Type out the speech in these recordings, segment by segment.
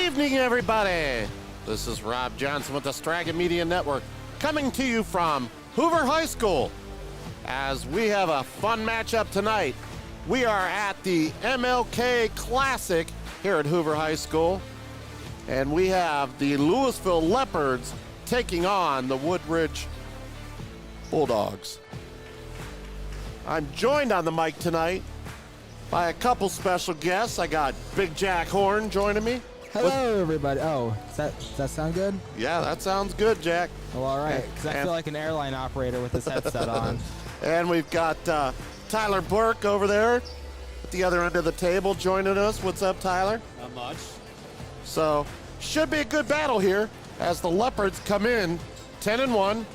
evening, everybody. This is Rob Johnson with the Stragan Media Network coming to you from Hoover High School. As we have a fun matchup tonight, we are at the MLK Classic here at Hoover High School, and we have the Louisville Leopards taking on the Woodridge Bulldogs. I'm joined on the mic tonight by a couple special guests. I got Big Jack Horn joining me. Hello, everybody. Oh, does that sound good? Yeah, that sounds good, Jack. Well, all right, because I feel like an airline operator with his headset on. And we've got Tyler Burke over there at the other end of the table joining us. What's up, Tyler? Not much. So, should be a good battle here as the Leopards come in 10-1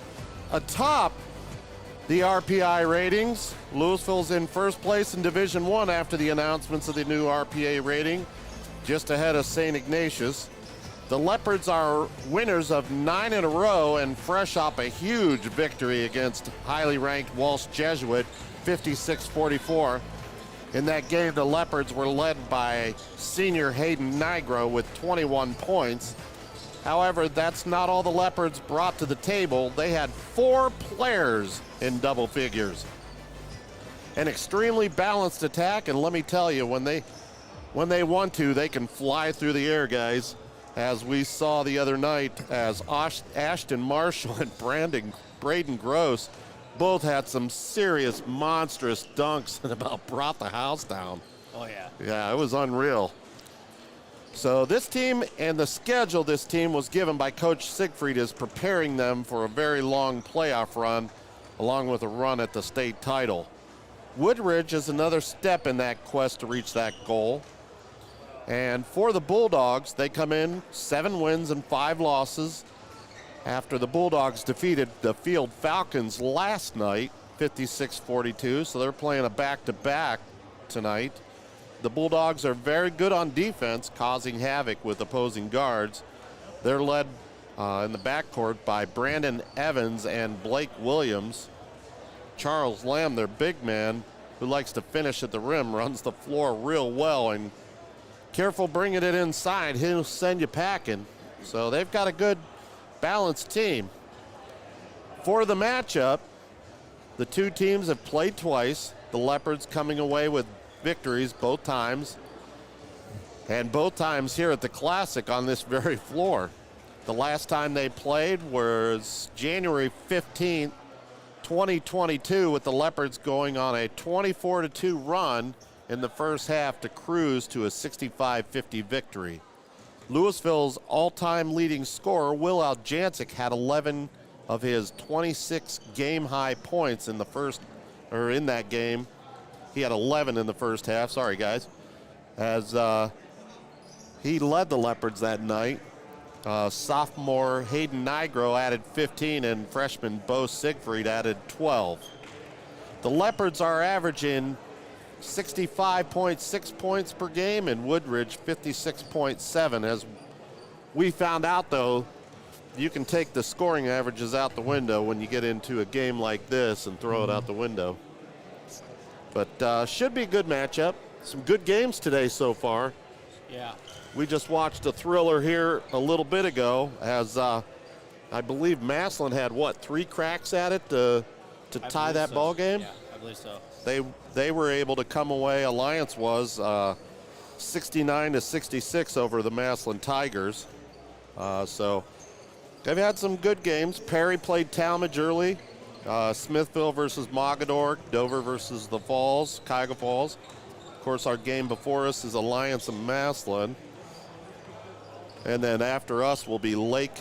atop the RPI ratings. Louisville's in first place in Division I after the announcements of the new RPA rating, just ahead of St. Ignatius. The Leopards are winners of 9 in a row and fresh off a huge victory against highly ranked Walsh Jesuit, 56-44. In that game, the Leopards were led by senior Hayden Nigro with 21 points. However, that's not all the Leopards brought to the table. They had 4 players in double figures. An extremely balanced attack, and let me tell you, when they want to, they can fly through the air, guys. As we saw the other night, as Ashton Marshall and Braden Gross both had some serious, monstrous dunks and about brought the house down. Oh, yeah. Yeah, it was unreal. So this team and the schedule this team was given by Coach Siegfried is preparing them for a very long playoff run, along with a run at the state title. Woodridge is another step in that quest to reach that goal. And for the Bulldogs, they come in 7 wins and 5 losses after the Bulldogs defeated the Field Falcons last night, 56-42. So they're playing a back-to-back tonight. The Bulldogs are very good on defense, causing havoc with opposing guards. They're led in the backcourt by Brandon Evans and Blake Williams. Charles Lamb, their big man, who likes to finish at the rim, runs the floor real well, and careful bringing it inside, he'll send you packing. So they've got a good, balanced team. For the matchup, the two teams have played twice. The Leopards coming away with victories both times, and both times here at the Classic on this very floor. The last time they played was January 15th, 2022, with the Leopards going on a 24-2 run in the first half to cruise to a 65-50 victory. Louisville's all-time leading scorer, Will Aljancic, had 11 of his 26 game-high points in that game. He had 11 in the first half. Sorry, guys. As he led the Leopards that night. Sophomore Hayden Nigro added 15, and freshman Bo Siegfried added 12. The Leopards are averaging 65.6 points per game, and Woodridge 56.7. As we found out, though, you can take the scoring averages out the window when you get into a game like this and throw it out the window. But should be a good matchup. Some good games today so far. Yeah. We just watched a thriller here a little bit ago as I believe Massillon had, 3 cracks at it to tie that ball game? Yeah, I believe so. They were able to come away, Alliance was, 69-66 over the Massillon Tigers. So they've had some good games. Perry played Talmadge early. Smithville versus Mogador, Dover versus the Falls, Cuyahoga Falls. Of course, our game before us is Alliance and Massillon. And then after us will be Lake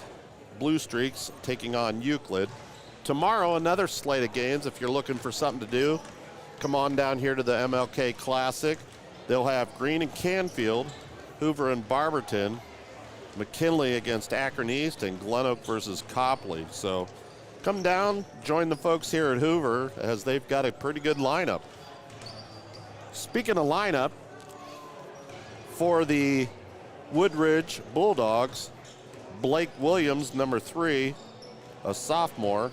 Blue Streaks taking on Euclid. Tomorrow, another slate of games. If you're looking for something to do, come on down here to the MLK Classic. They'll have Greene and Canfield, Hoover and Barberton, McKinley against Akron East, and Glen Oak versus Copley. So come down, join the folks here at Hoover, as they've got a pretty good lineup. Speaking of lineup, for the Woodridge Bulldogs, Blake Williams, number 3, a sophomore.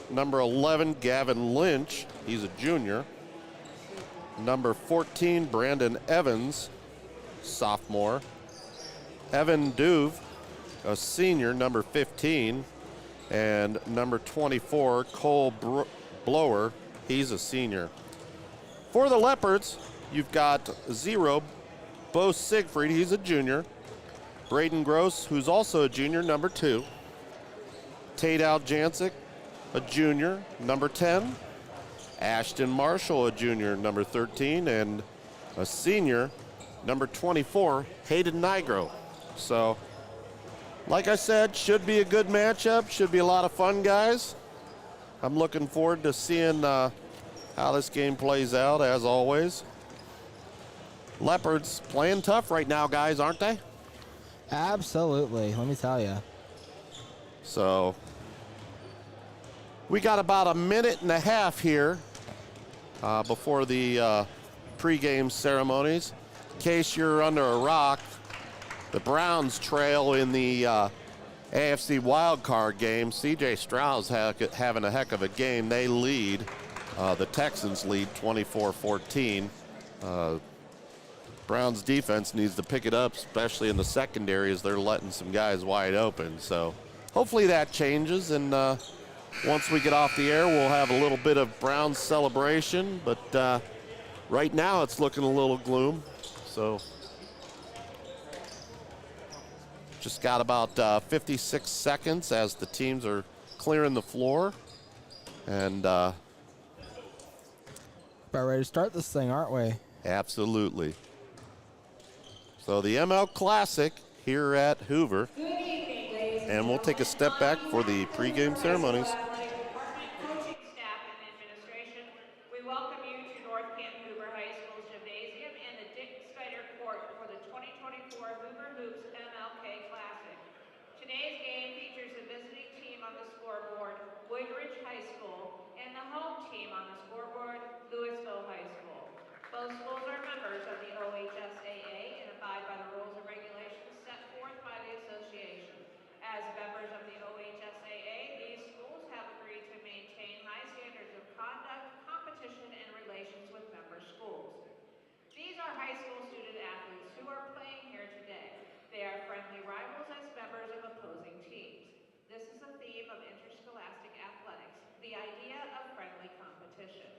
Number 11, Gavin Lynch, he's a junior. Number 14, Brandon Evans, sophomore. Evan Duve, a senior, number 15, and number 24, Cole Blower, he's a senior. For the Leopards, you've got 0, Bo Siegfried, he's a junior. Braden Gross, who's also a junior, number 2. Tate Aljancic, a junior, number 10. Ashton Marshall, a junior, number 13. And a senior, number 24, Hayden Nigro. So, like I said, should be a good matchup. Should be a lot of fun, guys. I'm looking forward to seeing how this game plays out, as always. Leopards playing tough right now, guys, aren't they? Absolutely. Let me tell you. So, we got about a minute and a half here before the pregame ceremonies. In case you're under a rock, the Browns trail in the AFC wildcard game. C.J. Stroud's having a heck of a game. They lead. The Texans lead 24-14. Browns defense needs to pick it up, especially in the secondary, as they're letting some guys wide open. So hopefully that changes, and once we get off the air, we'll have a little bit of Browns celebration. But right now, it's looking a little gloom. So just got about 56 seconds as the teams are clearing the floor. And about ready to start this thing, aren't we? Absolutely. So the ML Classic here at Hoover. And we'll take a step back for the pregame ceremonies. Coaching staff and administration, we welcome you to North Canton Hoover High School's gymnasium and the Dick Snyder Court for the 2024 Hoover Hoops MLK Classic. Today's game features a visiting team on the scoreboard, Woodridge High School, and the home team on the scoreboard, Louisville High School. Both schools are members of the OHSAA and abide by the rules and regulations set forth by the association. As members of the OHSAA, these schools have agreed to maintain high standards of conduct, competition, and relations with member schools. These are high school student athletes who are playing here today. They are friendly rivals as members of opposing teams. This is a theme of interscholastic athletics, the idea of friendly competition.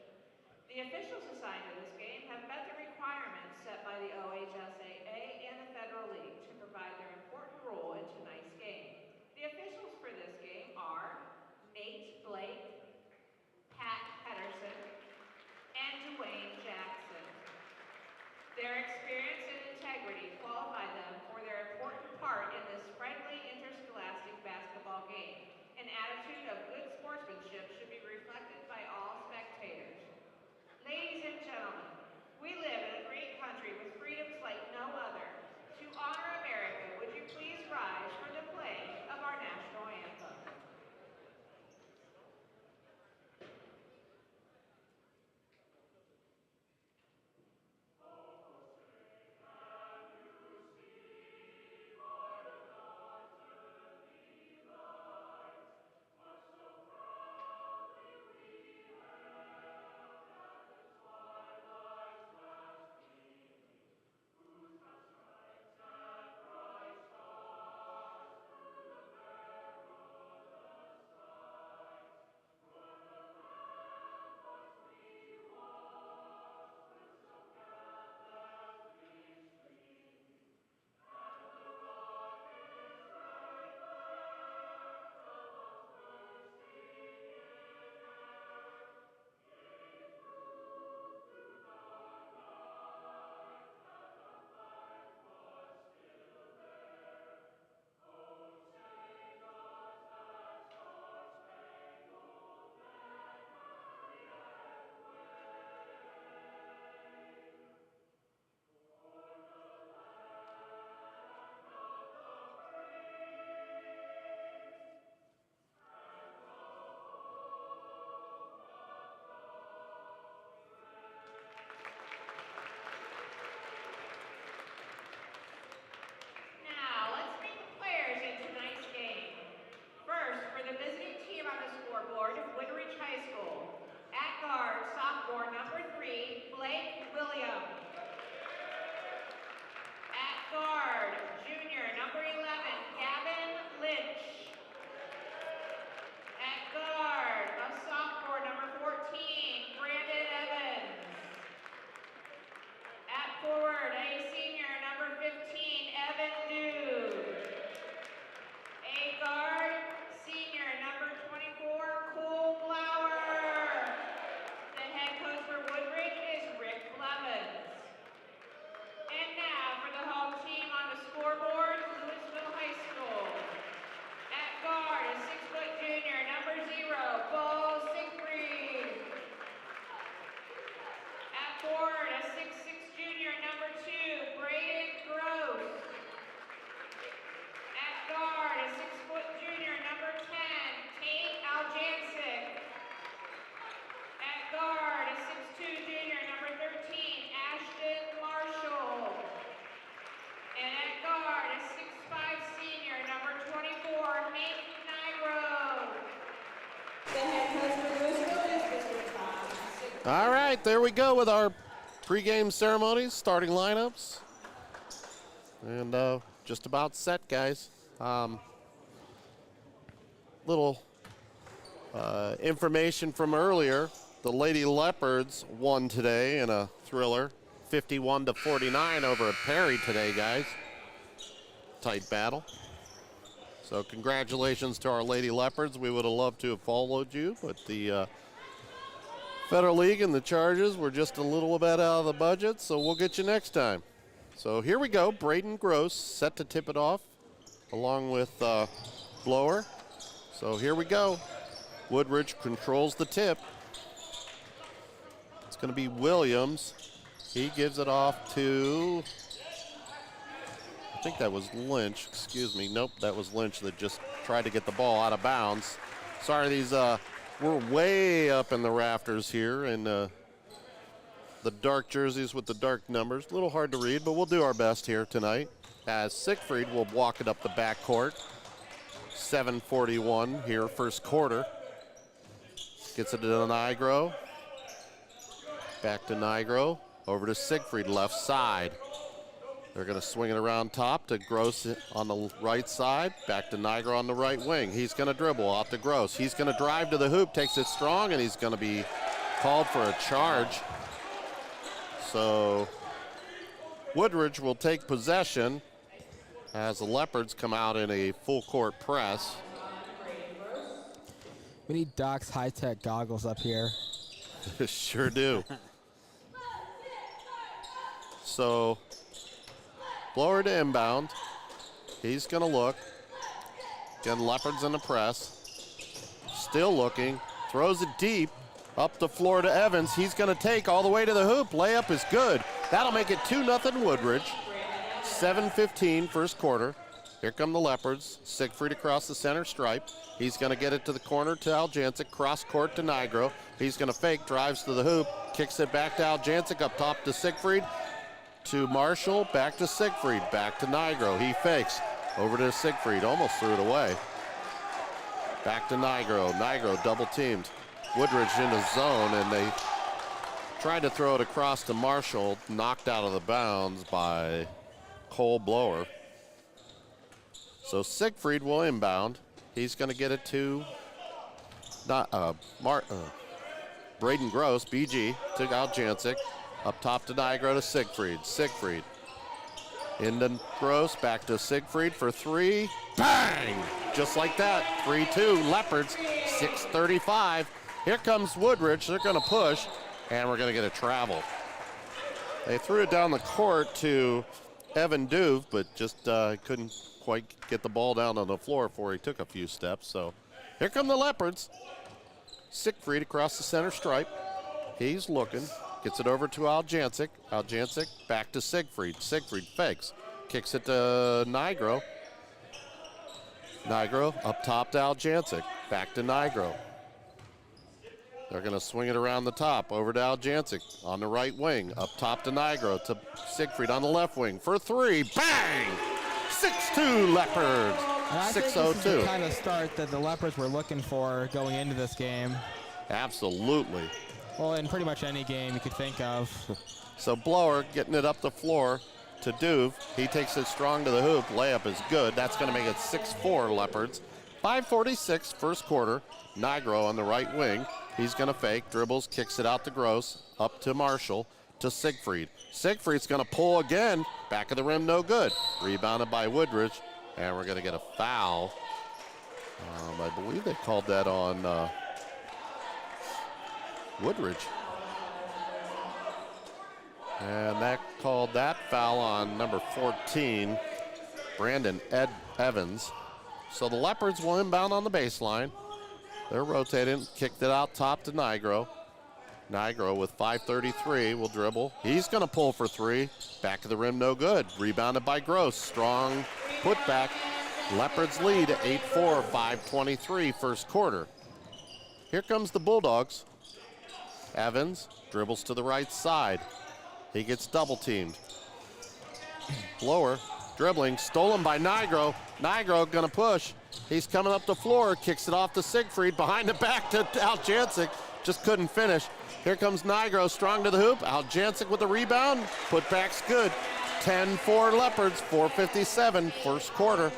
The officials assigned to this game have met the requirements set by the OHSAA and the Federal League to provide their important role in tonight's game. The officials for this game are Nate Blake, Pat Pedersen, and Dwayne Jackson. Their experience and integrity qualify them for their important part in this friendly interscholastic basketball game. An attitude of good sportsmanship should be reflected by all spectators. Ladies and gentlemen, we live in a great country with freedoms like no other. To honor America, would you please rise for the playing of our national anthem? forward, a senior, number 15, Evan Dew. A guard, senior, number 24, Cole Blower. The head coach for Woodridge is Rick Blevins. And now for the home team on the scoreboard, Louisville High School. At guard, a 6-foot junior, number 0, Bo Siegfried. At forward, a 6'6" junior, number 2, Braden Gross. At guard, a 6-foot junior, number 10, Tate Aljancic. At guard, a 6'2" junior, number 13, Ashton Marshall. And at guard, a 6'5" senior, number 24, Nate Nigro. The head coach for Louisville is Mr. Tom. All right, there we go with our pregame ceremonies, starting lineups. And just about set, guys. Little information from earlier. The Lady Leopards won today in a thriller, 51-49 over at Perry today, guys. Tight battle. So congratulations to our Lady Leopards. We would have loved to have followed you, but the Federal League and the charges were just a little bit out of the budget, so we'll get you next time. So here we go. Braden Gross set to tip it off along with Blower. So here we go. Woodridge controls the tip. It's going to be Williams. He gives it off to, I think that was Lynch. Excuse me. Nope, that was Lynch that just tried to get the ball out of bounds. Sorry, these we're way up in the rafters here, and the dark jerseys with the dark numbers. A little hard to read, but we'll do our best here tonight. As Siegfried will walk it up the backcourt. 7:41 here, first quarter. Gets it to Nigro. Back to Nigro. Over to Siegfried, left side. They're going to swing it around top to Gross on the right side. Back to Nigro on the right wing. He's going to dribble out to Gross. He's going to drive to the hoop, takes it strong, and he's going to be called for a charge. So Woodridge will take possession as the Leopards come out in a full court press. We need Doc's high-tech goggles up here. Sure do. So Blower to inbound. He's going to look. Again, Leopards in the press. Still looking. Throws it deep. Up the floor to Evans. He's going to take all the way to the hoop. Layup is good. That'll make it 2-0 Woodridge. 7:15 first quarter. Here come the Leopards. Siegfried across the center stripe. He's going to get it to the corner to Aljancic. Cross court to Nigro. He's going to fake. Drives to the hoop. Kicks it back to Aljancic. Up top to Siegfried. To Marshall. Back to Siegfried. Back to Nigro. He fakes. Over to Siegfried. Almost threw it away. Back to Nigro. Nigro double teamed. Woodridge in the zone, and they tried to throw it across to Marshall. Knocked out of the bounds by Cole Blower. So Siegfried will inbound. He's going to get it to Braden Gross, BG, to Aljancic. Up top to Nigro to Siegfried. Siegfried into Gross, back to Siegfried for three. Bang! Just like that, 3-2, Leopards, 6:35. Here comes Woodridge. They're going to push, and we're going to get a travel. They threw it down the court to Evan Duve, but just couldn't quite get the ball down on the floor before he took a few steps. So here come the Leopards. Siegfried across the center stripe. He's looking. Gets it over to Aljancic. Aljancic back to Siegfried. Siegfried fakes. Kicks it to Nigro. Nigro up top to Aljancic. Back to Nigro. They're going to swing it around the top. Over to Aljancic on the right wing. Up top to Nigro. To Siegfried on the left wing for three. Bang! 6-2 Leopards. 6:02. This is the kind of start that the Leopards were looking for going into this game. Absolutely. Well, in pretty much any game you could think of. So Blower getting it up the floor to Duve. He takes it strong to the hoop. Layup is good. That's going to make it 6-4 Leopards. 5:46 first quarter. Nigro on the right wing. He's going to fake, dribbles, kicks it out to Gross, up to Marshall. to Siegfried. Siegfried's going to pull again. Back of the rim, no good. Rebounded by Woodridge, and we're going to get a foul. I believe they called that on Woodridge. And that called that foul on number 14, Brandon Evans. So the Leopards will inbound on the baseline. They're rotating, kicked it out top to Nigro. Nigro with 5:33 will dribble. He's going to pull for three. Back of the rim, no good. Rebounded by Gross. Strong putback. Leopards lead at 8-4, 5:23 first quarter. Here comes the Bulldogs. Evans dribbles to the right side. He gets double teamed. Blower dribbling, stolen by Nigro. Nigro gonna push. He's coming up the floor, kicks it off to Siegfried, behind the back to Aljancic. Just couldn't finish. Here comes Nigro, strong to the hoop. Aljancic with the rebound. Putback's good. 10-4 Leopards, 4:57 first quarter.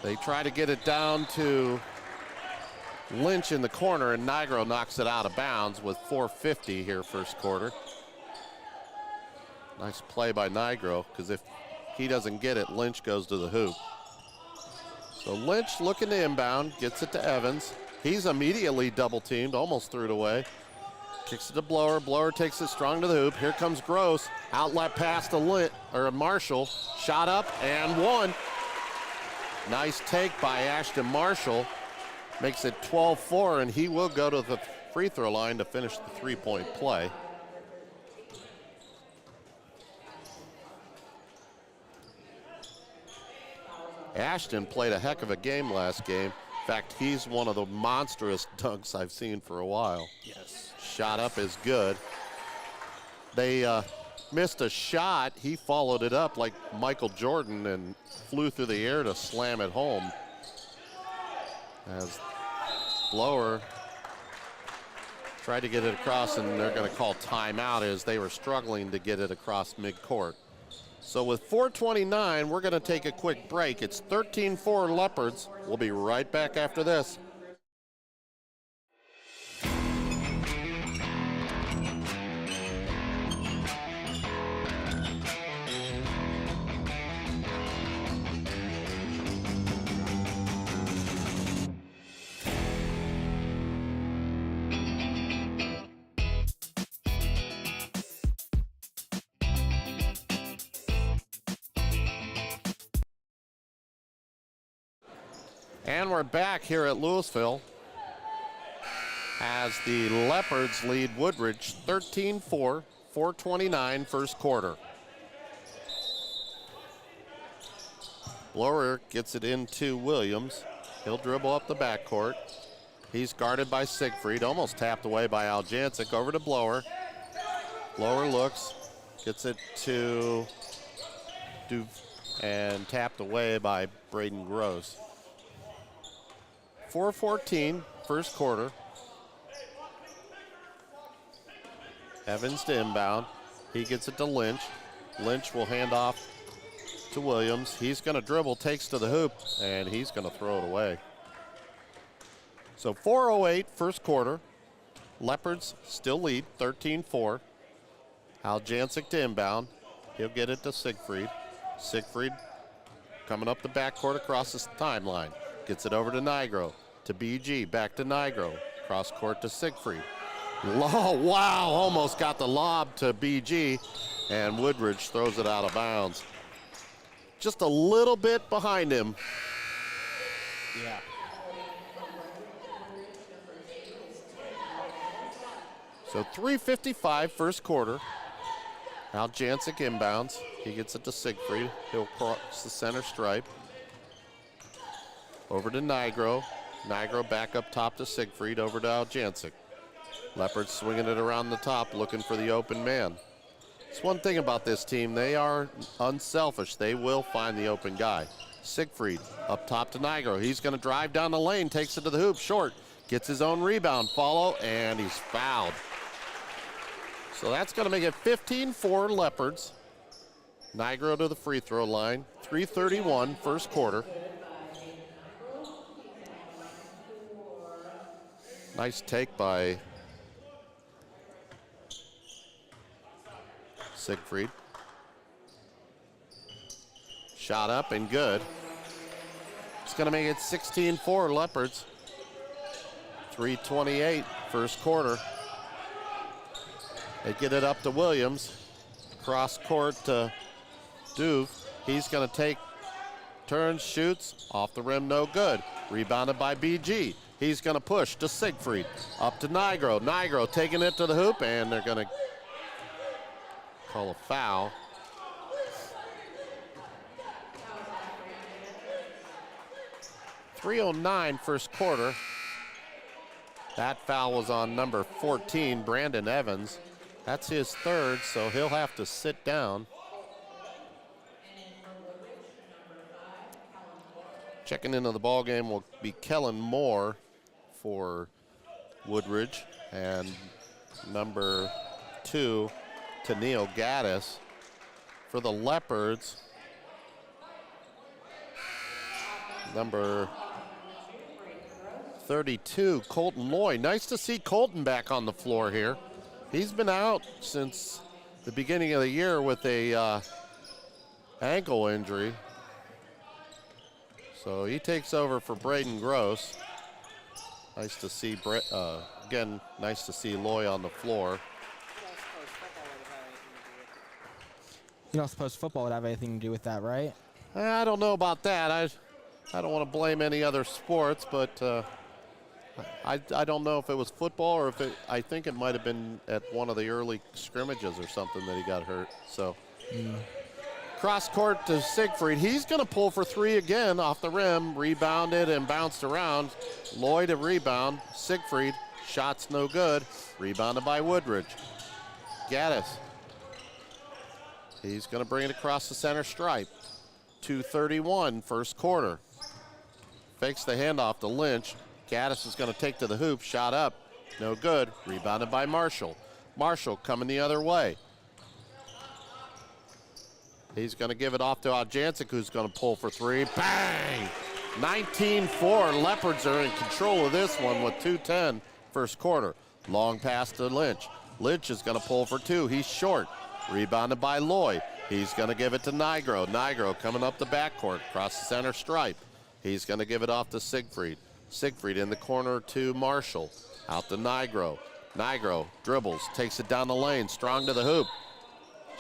They try to get it down to Lynch in the corner, and Nigro knocks it out of bounds with 4:50 here first quarter. Nice play by Nigro, because if he doesn't get it, Lynch goes to the hoop. So Lynch looking to inbound, gets it to Evans. He's immediately double teamed, almost threw it away. Kicks it to Blower. Blower takes it strong to the hoop. Here comes Gross. Outlet pass to Marshall. Shot up and one. Nice take by Ashton Marshall. Makes it 12-4, and he will go to the free throw line to finish the three-point play. Ashton played a heck of a game last game. In fact, he's one of the monstrous dunks I've seen for a while. Yes. Shot up is good. They missed a shot. He followed it up like Michael Jordan and flew through the air to slam it home. As Blower tried to get it across, and they're going to call timeout as they were struggling to get it across midcourt. So with 4:29, we're going to take a quick break. It's 13-4 Leopards. We'll be right back after this. And we're back here at Louisville as the Leopards lead Woodridge 13-4, 4:29 first quarter. Blower gets it into Williams. He'll dribble up the backcourt. He's guarded by Siegfried, almost tapped away by Aljancic. Over to Blower. Blower looks, gets it to and tapped away by Braden Gross. 4:14 first quarter. Evans to inbound. He gets it to Lynch. Lynch will hand off to Williams. He's going to dribble, takes to the hoop, and he's going to throw it away. So 4:08 first quarter. Leopards still lead 13-4. Aljancic to inbound. He'll get it to Siegfried. Siegfried coming up the backcourt across the timeline. Gets it over to Nigro. To BG, back to Nigro. Cross court to Siegfried. Oh, wow, almost got the lob to BG, and Woodridge throws it out of bounds. Just a little bit behind him. Yeah. So 3:55 first quarter. Aljancic inbounds. He gets it to Siegfried. He'll cross the center stripe. Over to Nigro. Nigro back up top to Siegfried, over to Aljancic. Leopards swinging it around the top, looking for the open man. It's one thing about this team, they are unselfish. They will find the open guy. Siegfried up top to Nigro. He's going to drive down the lane, takes it to the hoop, short, gets his own rebound, follow, and he's fouled. So that's going to make it 15-4 Leopards. Nigro to the free throw line. 3:31 first quarter. Nice take by Siegfried. Shot up and good. It's going to make it 16-4 Leopards. 3:28 first quarter. They get it up to Williams. Cross court to Duve. He's going to take turns, shoots, off the rim, no good. Rebounded by BG. He's going to push to Siegfried. Up to Nigro. Nigro taking it to the hoop, and they're going to call a foul. .309 first quarter. That foul was on number 14, Brandon Evans. That's his third, so he'll have to sit down. Checking into the ball game will be Kellen Moore for Woodridge, and number 2, Tennille Gaddis. For the Leopards, number 32, Colton Lloyd. Nice to see Colton back on the floor here. He's been out since the beginning of the year with a ankle injury. So he takes over for Braden Gross. Nice to see, again, nice to see Loy on the floor. You don't suppose football would have anything to do with that, right? I don't know about that. I don't want to blame any other sports, but I don't know if it was football or if I think it might have been at one of the early scrimmages or something that he got hurt. So cross court to Siegfried. He's going to pull for 3 again off the rim, rebounded and bounced around. Lloyd a rebound. Siegfried, shots no good. Rebounded by Woodridge. Gaddis. He's going to bring it across the center stripe. 2:31 first quarter. Fakes the handoff to Lynch. Gaddis is going to take to the hoop. Shot up. No good. Rebounded by Marshall. Marshall coming the other way. He's going to give it off to Aljancic, who's going to pull for 3. Bang! 19-4. Leopards are in control of this one with 2:10 first quarter. Long pass to Lynch. Lynch is going to pull for 2. He's short. Rebounded by Lloyd. He's going to give it to Nigro. Nigro coming up the backcourt, across the center stripe. He's going to give it off to Siegfried. Siegfried in the corner to Marshall. Out to Nigro. Nigro dribbles, takes it down the lane, strong to the hoop.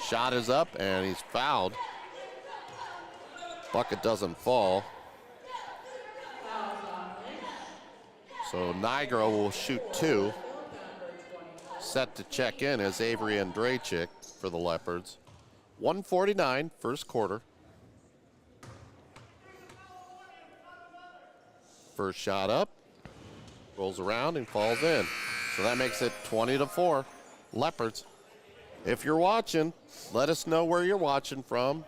Shot is up, and he's fouled. Bucket doesn't fall. So Nigro will shoot 2. Set to check in is Avery Andrachik for the Leopards. 1:49 first quarter. First shot up, rolls around and falls in. So that makes it 20-4 Leopards. If you're watching, let us know where you're watching from,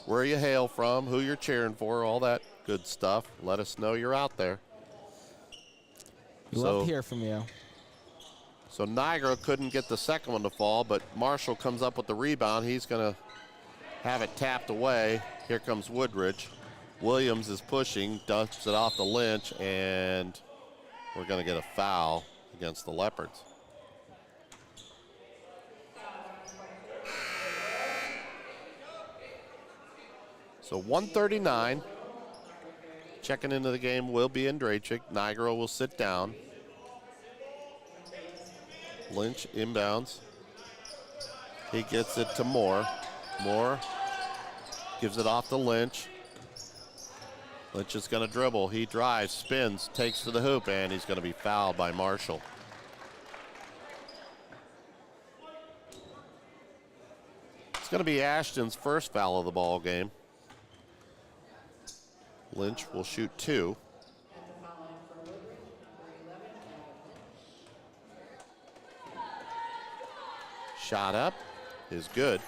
where you hail from, who you're cheering for, all that good stuff. Let us know you're out there. We love to hear from you. So Niagara couldn't get the second one to fall, but Marshall comes up with the rebound. He's going to have it tapped away. Here comes Woodridge. Williams is pushing, dumps it off to Lynch, and we're going to get a foul against the Leopards. So 1:39. Checking into the game will be Andrachik. Niagara will sit down. Lynch inbounds. He gets it to Moore. Moore gives it off to Lynch. Lynch is going to dribble. He drives, spins, takes to the hoop, and he's going to be fouled by Marshall. It's going to be Ashton's first foul of the ball game. Lynch will shoot 2. Shot up is good.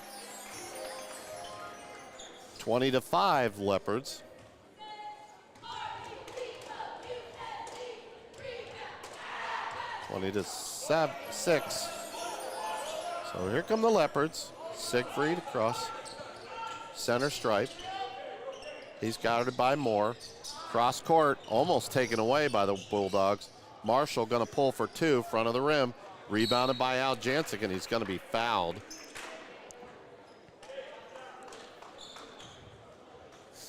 20-5 Leopards. (20 to 6). So here come the Leopards. Siegfried across center stripe. He's guarded by Moore. Cross court, almost taken away by the Bulldogs. Marshall going to pull for 2, front of the rim. Rebounded by Aljancic, and he's going to be fouled.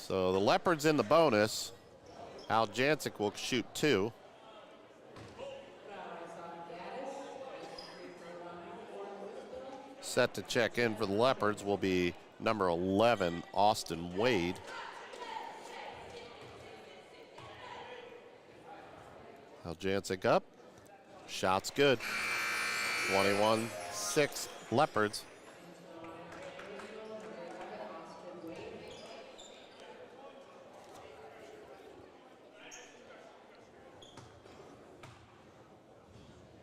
So the Leopards in the bonus. Al Jancic will shoot 2. Set to check in for the Leopards will be number 11, Austin Wade. Al Jancic up. Shot's good. 21-6 Leopards.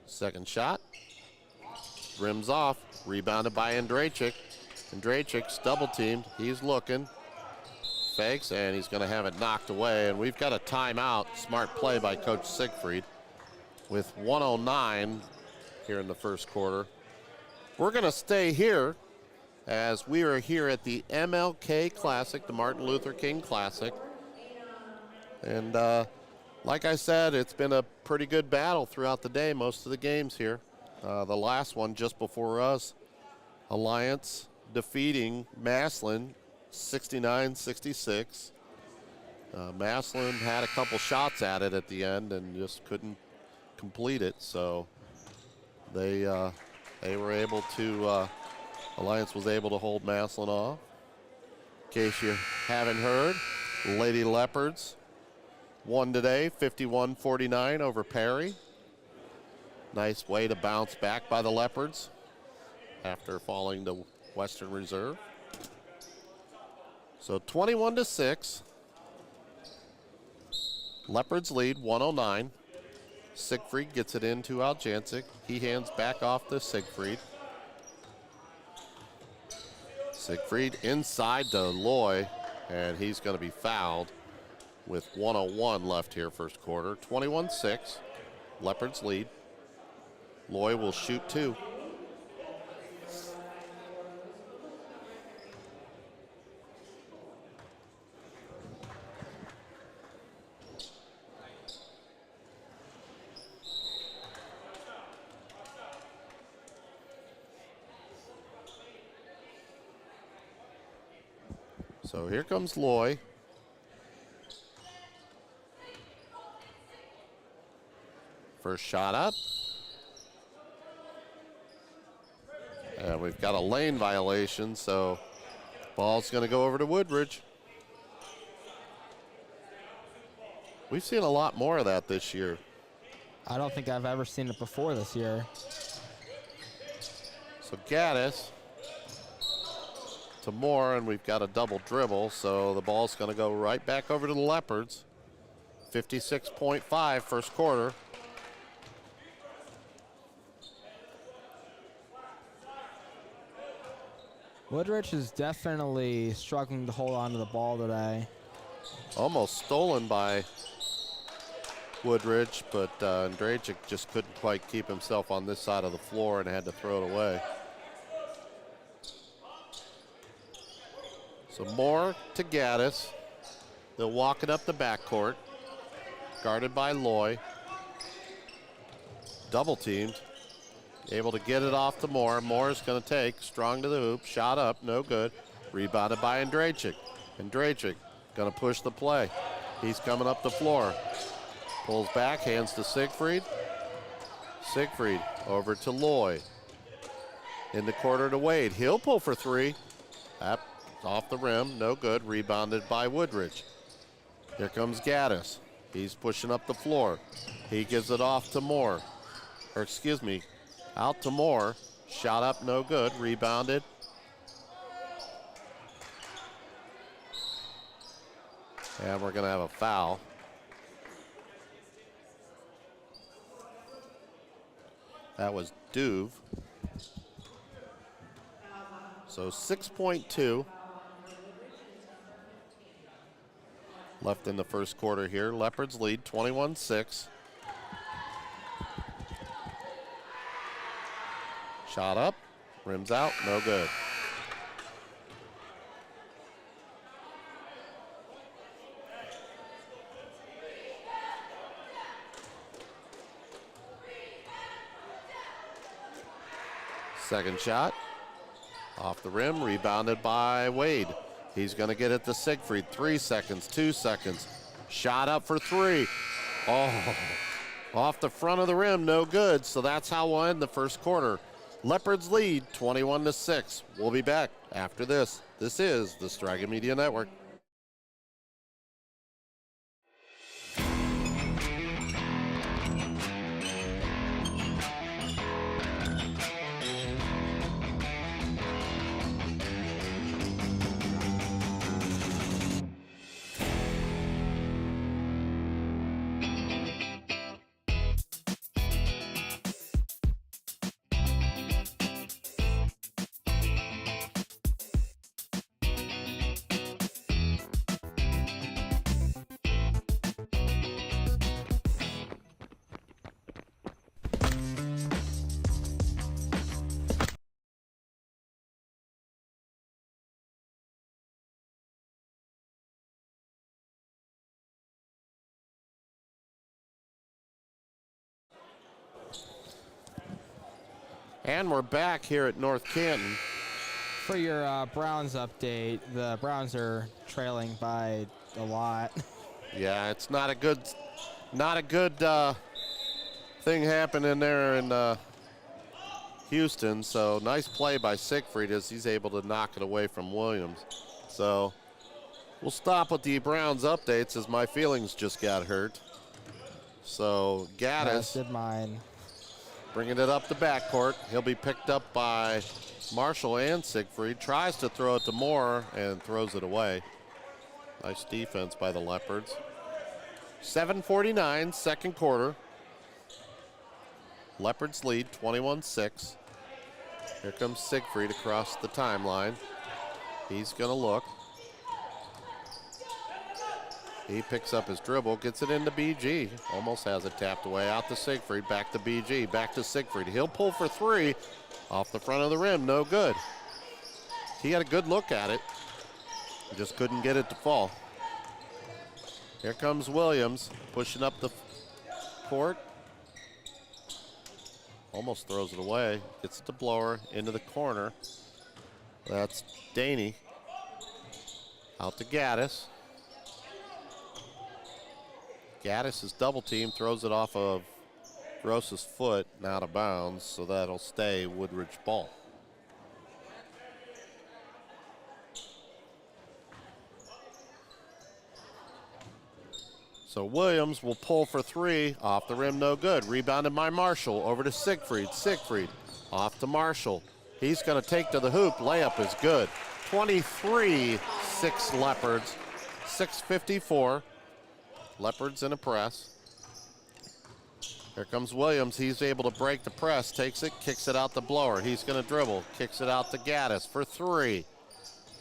Second shot. Rims off. Rebounded by Andrachik. Andrachik's double teamed. He's looking. Fakes, and he's going to have it knocked away. And we've got a timeout. Smart play by Coach Siegfried with 1:09 here in the first quarter. We're going to stay here as we are here at the MLK Classic, the Martin Luther King Classic. And like I said, it's been a pretty good battle throughout the day, most of the games here. The last one just before us, Alliance defeating Massillon 69-66. Massillon had a couple shots at it at the end and just couldn't complete it, so they were able to, Alliance was able to hold Massillon off. In case you haven't heard, Lady Leopards won today, 51-49 over Perry. Nice way to bounce back by the Leopards after falling to Western Reserve. So 21-6. Leopards lead 1:09. Siegfried gets it into Al Jancic. He hands back off to Siegfried. Siegfried inside to Loy, and he's going to be fouled with 1:01 left here first quarter. 21-6. Leopards lead. Loy will shoot 2. So here comes Loy. First shot up. And we've got a lane violation, so ball's going to go over to Woodridge. We've seen a lot more of that this year. I don't think I've ever seen it before this year. So Gaddis to Moore, and we've got a double dribble, so the ball's going to go right back over to the Leopards. 56.5 first quarter. Woodridge is definitely struggling to hold on to the ball today. Almost stolen by Woodridge, but Andrachik just couldn't quite keep himself on this side of the floor and had to throw it away. So Moore to Gaddis. They'll walk it up the backcourt. Guarded by Loy. Double teamed. Able to get it off to Moore. Moore's going to take. Strong to the hoop. Shot up. No good. Rebounded by Andrachik. Andrachik going to push the play. He's coming up the floor. Pulls back. Hands to Siegfried. Siegfried over to Loy. In the quarter to Wade. He'll pull for 3. Up off the rim. No good. Rebounded by Woodridge. Here comes Gaddis. He's pushing up the floor. He gives it off to Moore. Or excuse me. Out to Moore. Shot up, no good. Rebounded. And we're going to have a foul. That was Duve. So 6.2 left in the first quarter here. Leopards lead 21-6. Shot up, rims out, no good. Second shot, off the rim, rebounded by Wade. He's going to get it to Siegfried. 3 seconds, 2 seconds. Shot up for 3. Oh, off the front of the rim, no good. So that's how we'll end the first quarter. Leopards lead 21-6. We'll be back after this. This is the Striga Media Network. And we're back here at North Canton. For your Browns update, the Browns are trailing by a lot. Yeah, it's not a good thing happening there in Houston. So nice play by Siegfried as he's able to knock it away from Williams. So we'll stop with the Browns updates as my feelings just got hurt. So Gaddis Did mine. bringing it up the backcourt. He'll be picked up by Marshall and Siegfried. Tries to throw it to Moore and throws it away. Nice defense by the Leopards. 7:49, second quarter. Leopards lead 21-6. Here comes Siegfried across the timeline. He's going to look. He picks up his dribble, gets it into BG. Almost has it tapped away. Out to Siegfried, back to BG, back to Siegfried. He'll pull for 3 off the front of the rim, no good. He had a good look at it. He just couldn't get it to fall. Here comes Williams, pushing up the court. Almost throws it away. Gets it to Blower, into the corner. That's Daney. Out to Gaddis. Gaddis is double teamed, throws it off of Gross's foot and out of bounds, so that'll stay Woodridge ball. So Williams will pull for 3, off the rim, no good. Rebounded by Marshall, over to Siegfried. Siegfried off to Marshall. He's going to take to the hoop, layup is good. 23-6 Leopards, 6:54. Leopards in a press. Here comes Williams. He's able to break the press, takes it, kicks it out to Blower. He's going to dribble, kicks it out to Gaddis for 3.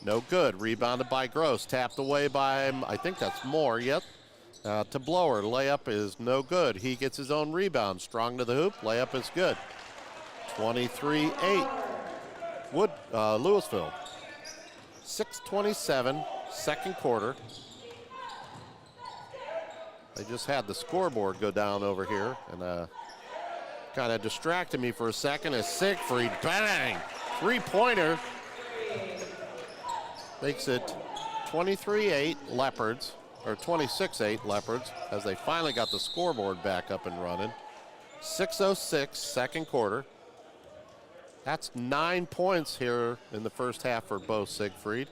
No good. Rebounded by Gross, tapped away by, I think that's Moore, yep. To Blower. Layup is no good. He gets his own rebound. Strong to the hoop. Layup is good. 23-8. Louisville. 6:27, second quarter. They just had the scoreboard go down over here and kind of distracted me for a second as Siegfried, bang, 3-pointer. Makes it 23-8 Leopards, or 26-8 Leopards, as they finally got the scoreboard back up and running. 6:06, second quarter. That's 9 points here in the first half for Bo Siegfried.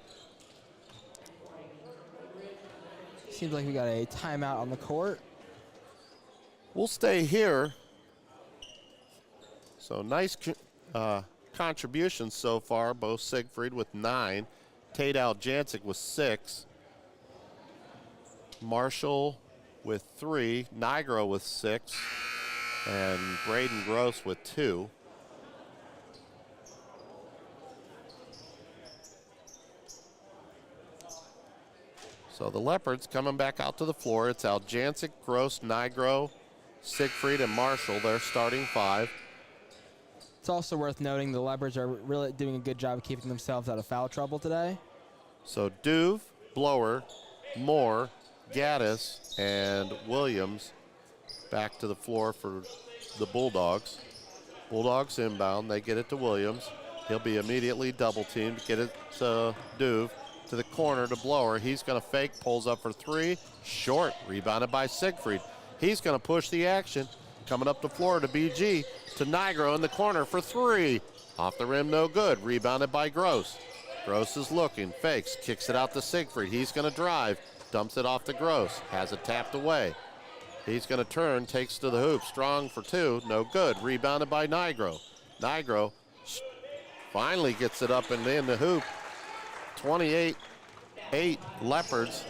Seems like we got a timeout on the court. We'll stay here. So nice contributions so far. Bo Siegfried with 9. Tate Aljancic with 6. Marshall with 3. Nigro with 6. And Braden Gross with 2. So the Leopards coming back out to the floor. It's Aljancic, Gross, Nigro, Siegfried, and Marshall. They're starting 5. It's also worth noting the Leopards are really doing a good job of keeping themselves out of foul trouble today. So Duve, Blower, Moore, Gaddis, and Williams back to the floor for the Bulldogs. Bulldogs inbound. They get it to Williams. He'll be immediately double teamed. Get it to Duve. to the corner to Blower. He's going to fake, pulls up for three. Short, rebounded by Siegfried. He's going to push the action. Coming up the floor to BG, to Nigro in the corner for three. Off the rim, no good. Rebounded by Gross. Gross is looking, fakes, kicks it out to Siegfried. He's going to drive, dumps it off to Gross, has it tapped away. He's going to turn, takes to the hoop, strong for two, no good. Rebounded by Nigro. Nigro finally gets it up and in the hoop. 28-8 Leopards.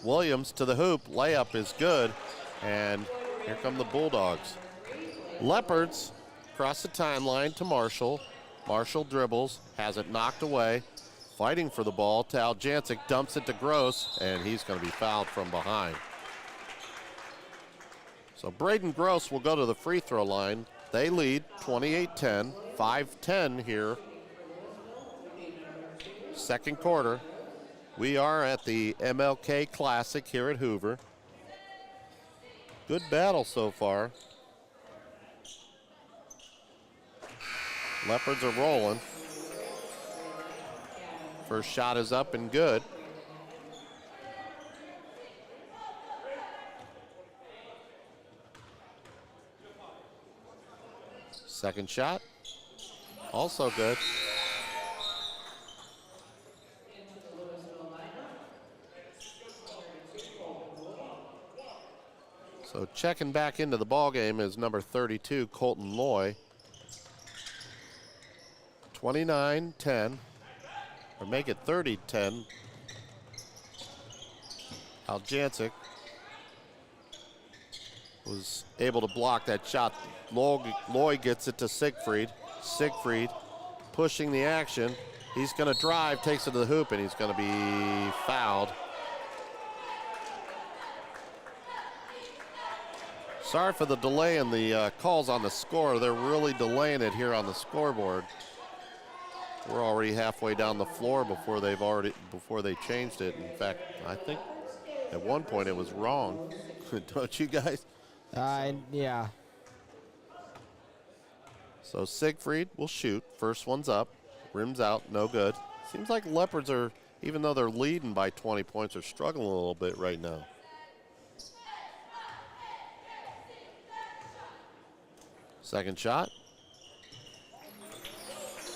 Williams to the hoop, layup is good, and here come the Bulldogs. Leopards cross the timeline to Marshall. Marshall dribbles, has it knocked away, fighting for the ball. Aljancic dumps it to Gross, and he's going to be fouled from behind. So Braden Gross will go to the free throw line. They lead 28-10, 5-10 here. Second quarter. We are at the MLK Classic here at Hoover. Good battle so far. Leopards are rolling. First shot is up and good. Second shot, also good. So checking back into the ball game is number 32, Colton Loy. 29-10, or make it 30-10. Aljancic was able to block that shot. Loy gets it to Siegfried. Siegfried pushing the action. He's going to drive, takes it to the hoop, and he's going to be fouled. Sorry for the delay in the calls on the score. They're really delaying it here on the scoreboard. We're already halfway down the floor before they changed it. In fact, I think at one point it was wrong. Don't you guys? Yeah. So Siegfried will shoot. First one's up. Rim's out, no good. Seems like Leopards are, even though they're leading by 20 points, are struggling a little bit right now. Second shot.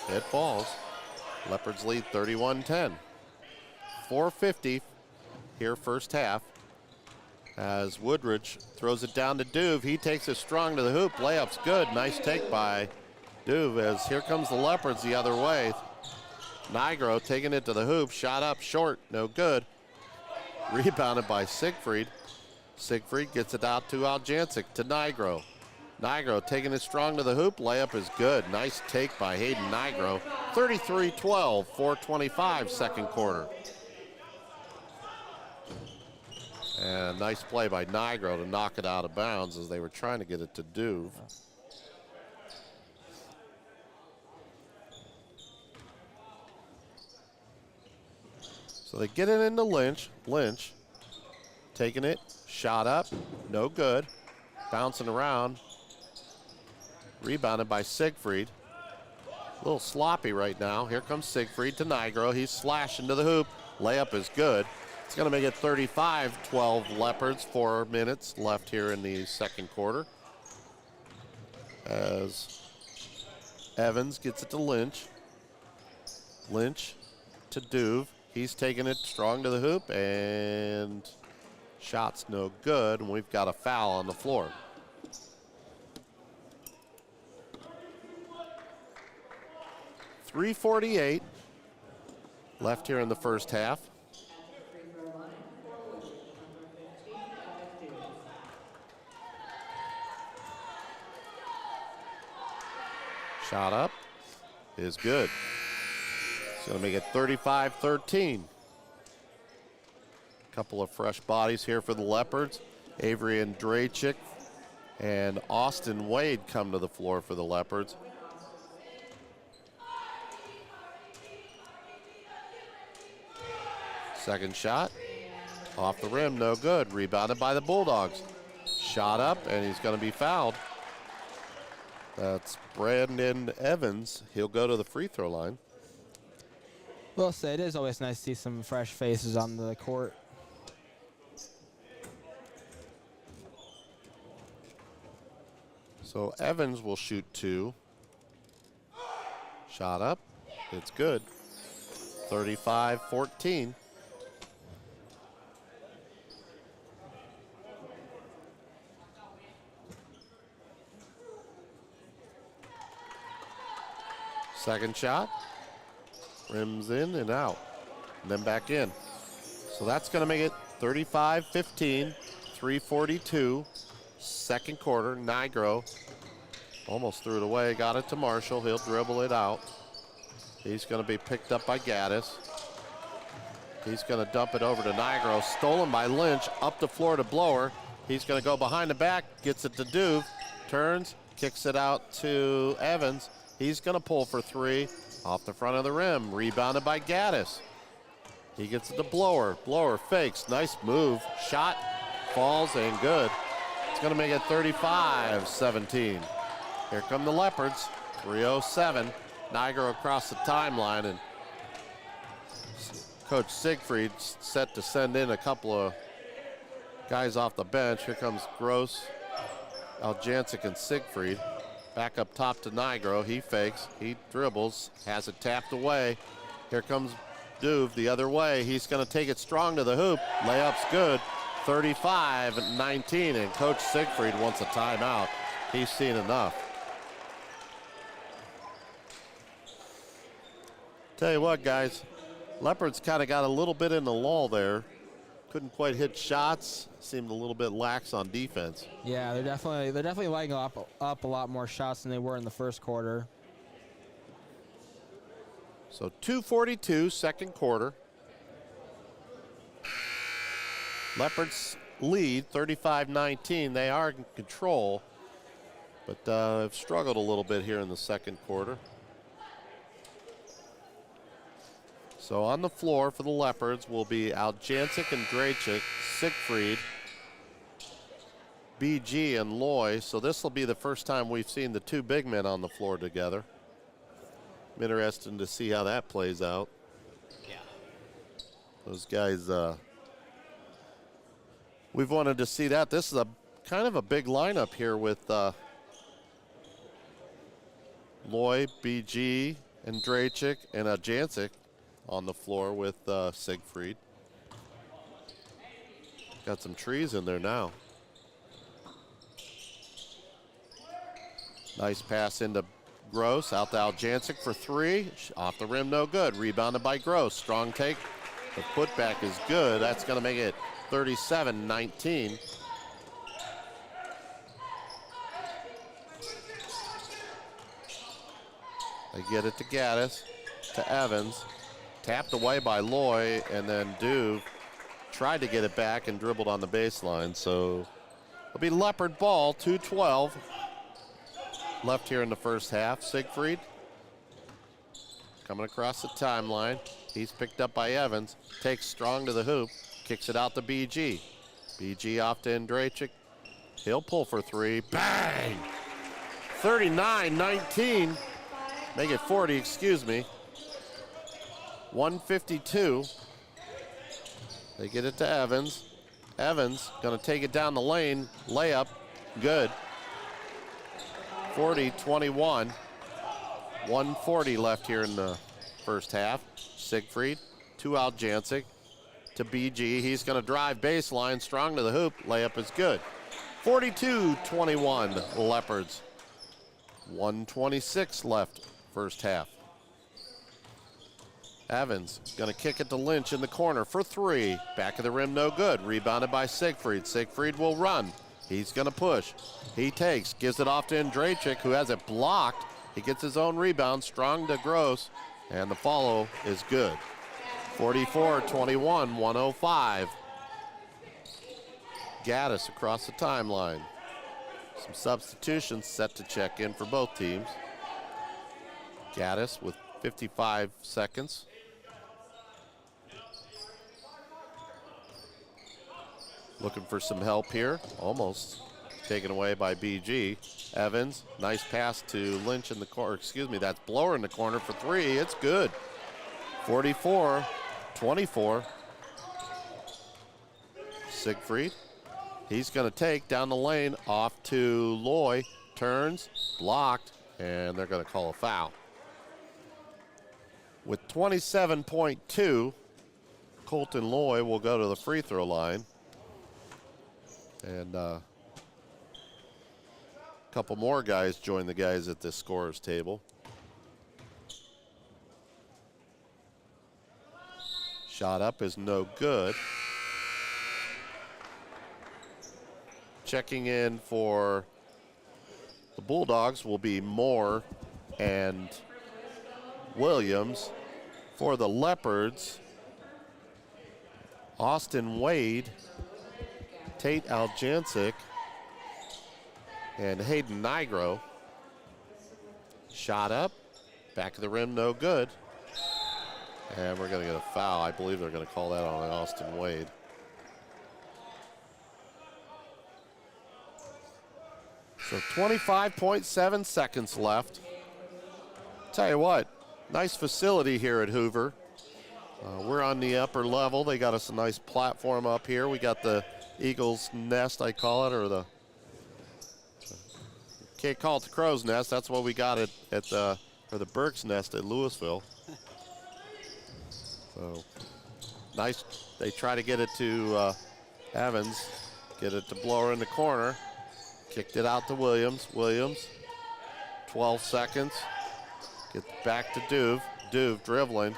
It falls. Leopards lead 31-10. 4:50 here first half. As Woodridge throws it down to Duve. He takes it strong to the hoop. Layup's good. Nice take by Duve as here comes the Leopards the other way. Nigro taking it to the hoop. Shot up short. No good. Rebounded by Siegfried. Siegfried gets it out to Aljancic to Nigro. Nigro taking it strong to the hoop. Layup is good. Nice take by Hayden Nigro. 33-12, 4:25 second quarter. And nice play by Nigro to knock it out of bounds as they were trying to get it to Duve. So they get it into Lynch. Lynch taking it, shot up, no good. Bouncing around. Rebounded by Siegfried. A little sloppy right now. Here comes Siegfried to Nigro. He's slashing to the hoop. Layup is good. It's going to make it 35-12 Leopards. 4 minutes left here in the second quarter. As Evans gets it to Lynch. Lynch to Duve. He's taking it strong to the hoop, and shot's no good, and we've got a foul on the floor. .348 left here in the first half. Shot up is good. It's going to make it 35-13. Couple of fresh bodies here for the Leopards. Avery and Drachik and Austin Wade come to the floor for the Leopards. Second shot, off the rim, no good. Rebounded by the Bulldogs. Shot up, and he's going to be fouled. That's Brandon Evans. He'll go to the free throw line. Will say it is always nice to see some fresh faces on the court. So Evans will shoot 2. Shot up. It's good. 35-14. Second shot. Rims in and out. And then back in. So that's going to make it 35-15. 3:42. Second quarter. Nigro almost threw it away. Got it to Marshall. He'll dribble it out. He's going to be picked up by Gaddis. He's going to dump it over to Nigro. Stolen by Lynch. Up the floor to Blower. He's going to go behind the back. Gets it to Duve. Turns. Kicks it out to Evans. He's going to pull for 3. Off the front of the rim. Rebounded by Gaddis. He gets it to Blower. Blower fakes. Nice move. Shot. Falls and good. It's going to make it 35-17. Here come the Leopards. 3:07. Niagara across the timeline, and Coach Siegfried set to send in a couple of guys off the bench. Here comes Gross, Aljancic, and Siegfried. Back up top to Nigro. He fakes. He dribbles. Has it tapped away. Here comes Duve the other way. He's going to take it strong to the hoop. Layup's good. 35-19, and Coach Siegfried wants a timeout. He's seen enough. Tell you what, guys, Leopards kind of got a little bit in the lull there. Couldn't quite hit shots. Seemed a little bit lax on defense. Yeah, they're definitely lighting up a lot more shots than they were in the first quarter. So 2:42, second quarter. Leopards lead 35-19. They are in control, but have struggled a little bit here in the second quarter. So on the floor for the Leopards will be Aljancic and Drachik, Siegfried, BG, and Loy. So this will be the first time we've seen the 2 big men on the floor together. I'm interested to see how that plays out. Yeah. Those guys, we've wanted to see that. This is a kind of a big lineup here with Loy, BG, and Drachik, and Aljancic on the floor with Siegfried. Got some trees in there now. Nice pass into Gross, out to Aljancic for 3. Off the rim, no good. Rebounded by Gross. Strong take. The putback is good. That's going to make it 37-19. They get it to Gaddis, to Evans. Tapped away by Loy, and then Duve tried to get it back and dribbled on the baseline. So it'll be Leopard ball, 2:12 left here in the first half. Siegfried coming across the timeline. He's picked up by Evans. Takes strong to the hoop. Kicks it out to BG. BG off to Drachik. He'll pull for 3. Bang! 39-19. Make it 40, excuse me. 152. They get it to Evans. Evans gonna take it down the lane. Layup, good. 40-21. 140 left here in the first half. Siegfried to Aljancic to BG. He's gonna drive baseline, strong to the hoop. Layup is good. 42-21 Leopards. 126 left first half. Evans gonna kick it to Lynch in the corner for 3. Back of the rim, no good. Rebounded by Siegfried. Siegfried will run. He's gonna push. He takes, gives it off to Drachik, who has it blocked. He gets his own rebound, strong to Gross, and the follow is good. 44-21, 105. Gaddis across the timeline. Some substitutions set to check in for both teams. Gaddis with 55 seconds. Looking for some help here. Almost taken away by BG. Evans, nice pass to Lynch in the corner. Excuse me, that's Blower in the corner for 3. It's good. 44-24. Siegfried, he's going to take down the lane off to Loy, turns, blocked, and they're going to call a foul. With 27.2, Colton Loy will go to the free throw line. And a couple more guys join the guys at this scorer's table. Shot up is no good. Checking in for the Bulldogs will be Moore and Williams. For the Leopards, Austin Wade, Tate Aljancic, and Hayden Nigro. Shot up, back of the rim, no good. And we're going to get a foul. I believe they're going to call that on Austin Wade. So 25.7 seconds left. Tell you what, nice facility here at Hoover. We're on the upper level. They got us a nice platform up here. We got the Eagle's Nest, I call it, or the, can't call it the Crow's Nest. That's what we got or the Burke's Nest at Louisville. So nice. They try to get it to Evans, get it to Blower in the corner. Kicked it out to Williams. Williams, 12 seconds. Gets back to Duve. Duve dribbling.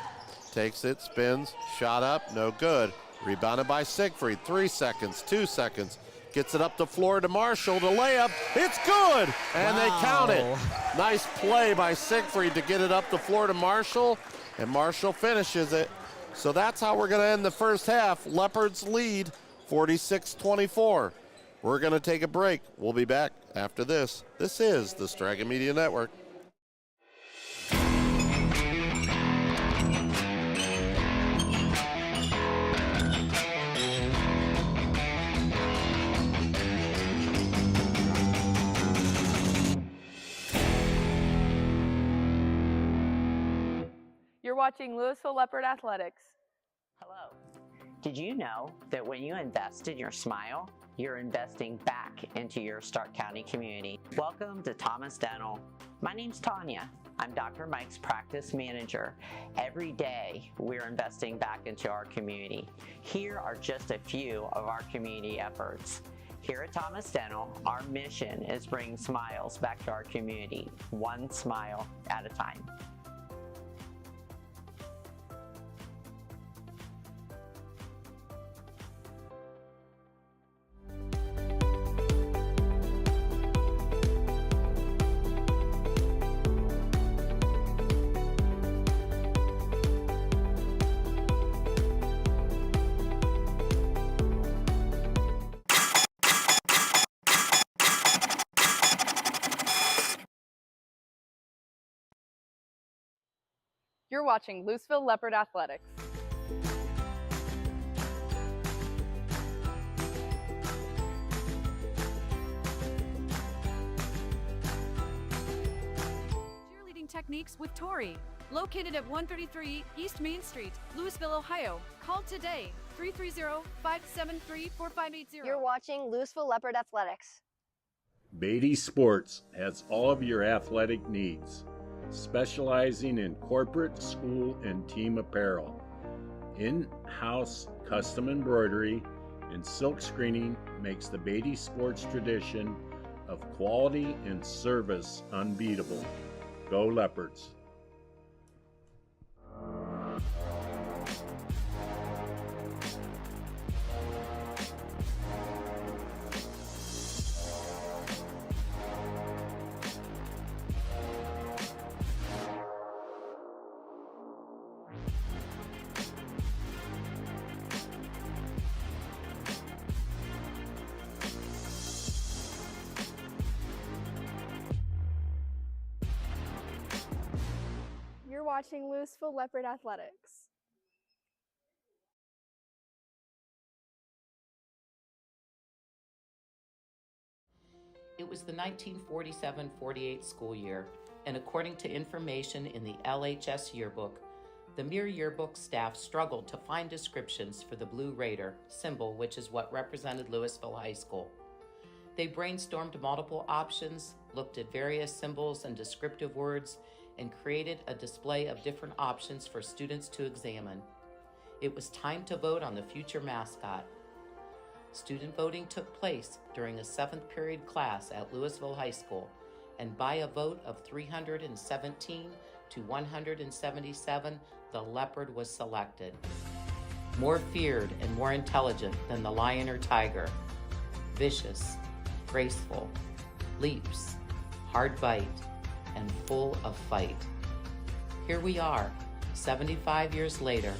Takes it, spins, shot up, no good. Rebounded by Siegfried. 3 seconds, 2 seconds. Gets it up the floor to Marshall to layup. It's good! And They count it. Nice play by Siegfried to get it up the floor to Marshall. And Marshall finishes it. So that's how we're going to end the first half. Leopards lead 46-24. We're going to take a break. We'll be back after this. This is the Straga Media Network. You're watching Louisville Leopard Athletics. Hello. Did you know that when you invest in your smile, you're investing back into your Stark County community? Welcome to Thomas Dental. My name's Tanya. I'm Dr. Mike's practice manager. Every day, we're investing back into our community. Here are just a few of our community efforts. Here at Thomas Dental, our mission is bringing smiles back to our community, one smile at a time. You're watching Louisville Leopard Athletics. Cheerleading techniques with Tori. Located at 133 East Main Street, Louisville, Ohio. Call today, 330-573-4580. You're watching Louisville Leopard Athletics. Beatty Sports has all of your athletic needs, specializing in corporate, school, and team apparel. In-house custom embroidery and silk screening makes the Beatty Sports tradition of quality and service unbeatable. Go Leopards! You're watching Louisville Leopard Athletics. It was the 1947-48 school year, and according to information in the LHS yearbook, The Mirror Yearbook staff struggled to find descriptions for the Blue Raider symbol, which is what represented Louisville High School. They brainstormed multiple options, looked at various symbols and descriptive words, and created a display of different options for students to examine. It was time to vote on the future mascot. Student voting took place during a 7th period class at Louisville High School, and by a vote of 317 to 177, the leopard was selected. More feared and more intelligent than the lion or tiger. Vicious, graceful, leaps, hard bite, and full of fight. Here we are, 75 years later,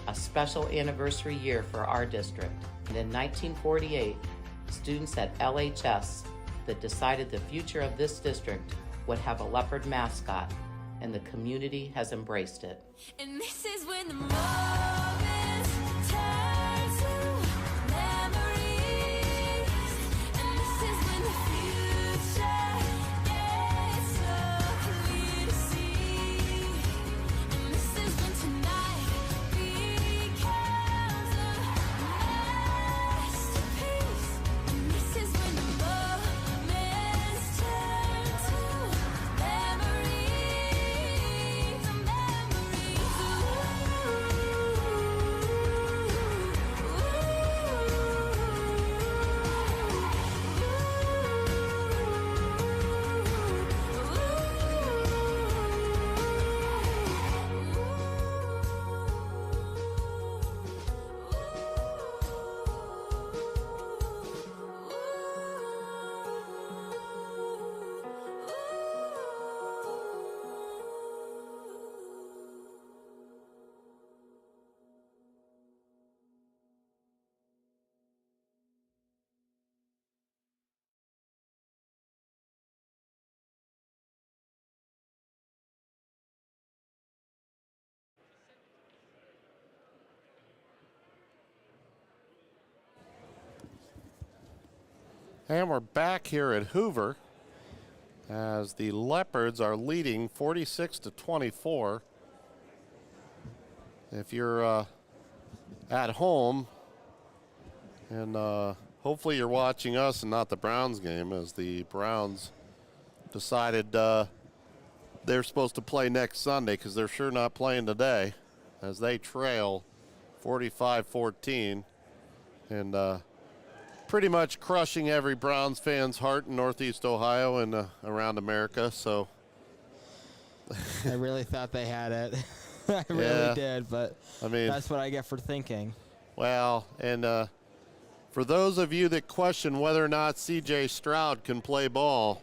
a special anniversary year for our district. And in 1948, students at LHS that decided the future of this district would have a leopard mascot, and the community has embraced it. And this is when the moments turn to memories. And this is when the future gets so clear to see. And this is when tonight becomes a masterpiece. And this is when the moments turn to memories. And we're back here at Hoover as the Leopards are leading 46-24. If you're at home, and hopefully you're watching us and not the Browns game, as the Browns decided they're supposed to play next Sunday, because they're sure not playing today, as they trail 45-14 and pretty much crushing every Browns fan's heart in Northeast Ohio and around America. So I really thought they had it. I really did, but I mean, that's what I get for thinking. Well, and for those of you that question whether or not C.J. Stroud can play ball,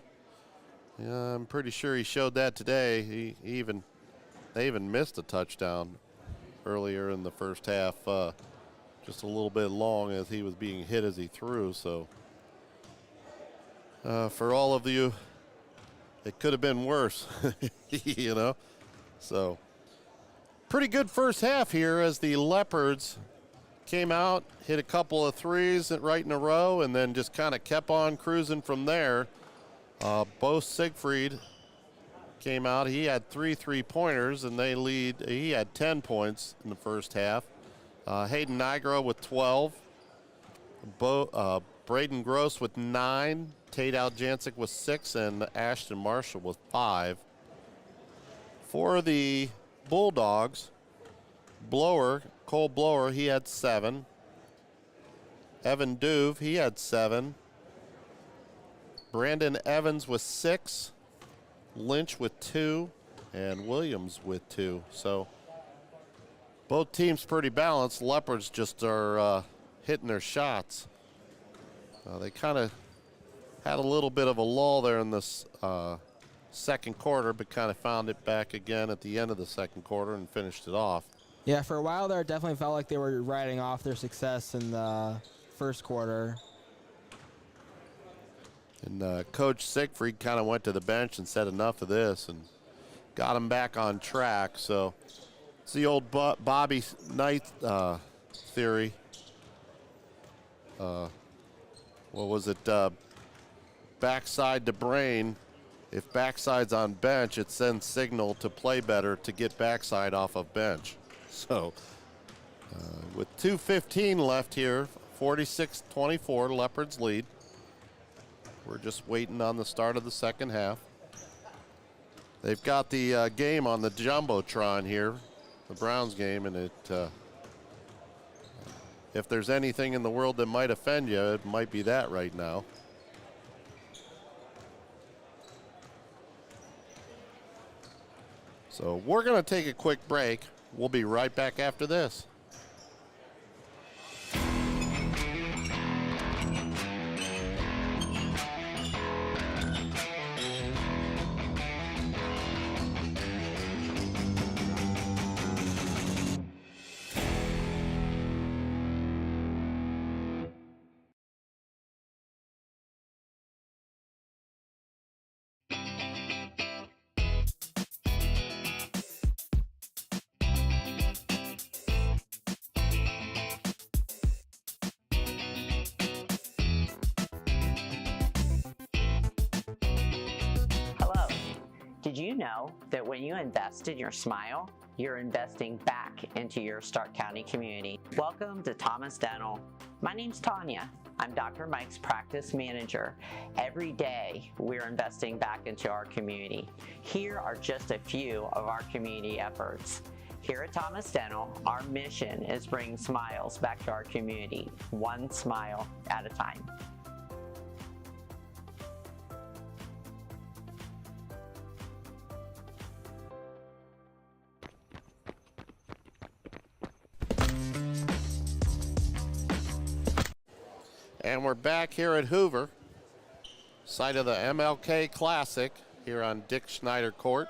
I'm pretty sure he showed that today. They even missed a touchdown earlier in the first half, just a little bit long as he was being hit as he threw. So for all of you, it could have been worse, you know. So pretty good first half here as the Leopards came out, hit a couple of threes right in a row, and then just kind of kept on cruising from there. Bo Siegfried came out. He had 3 3-pointers, and he had 10 points in the first half. Hayden Nigro with 12. Braden Gross with 9. Tate Aljancic with 6, and Ashton Marshall with 5. For the Bulldogs, Cole Blower, he had 7. Evan Duve, he had 7. Brandon Evans with 6. Lynch with 2. And Williams with 2. So both teams pretty balanced. Leopards just are hitting their shots. They kind of had a little bit of a lull there in this second quarter, but kind of found it back again at the end of the second quarter and finished it off. Yeah, for a while there, it definitely felt like they were riding off their success in the first quarter. And Coach Siegfried kind of went to the bench and said enough of this and got him back on track. So it's the old Bobby Knight theory. What was it? Backside to brain, If backside's on bench, it sends signal to play better to get backside off of bench. So with 2:15 left here, 46-24, Leopards lead. We're just waiting on the start of the second half. They've got the game on the Jumbotron here, the Browns game, and if there's anything in the world that might offend you, it might be that right now. So we're going to take a quick break. We'll be right back after this. Hello. Did you know that when you invest in your smile, you're investing back into your Stark County community? Welcome to Thomas Dental. My name's Tanya. I'm Dr. Mike's practice manager. Every day, we're investing back into our community. Here are just a few of our community efforts. Here at Thomas Dental, our mission is bringing smiles back to our community, one smile at a time. And we're back here at Hoover, site of the MLK Classic here on Dick Schneider Court.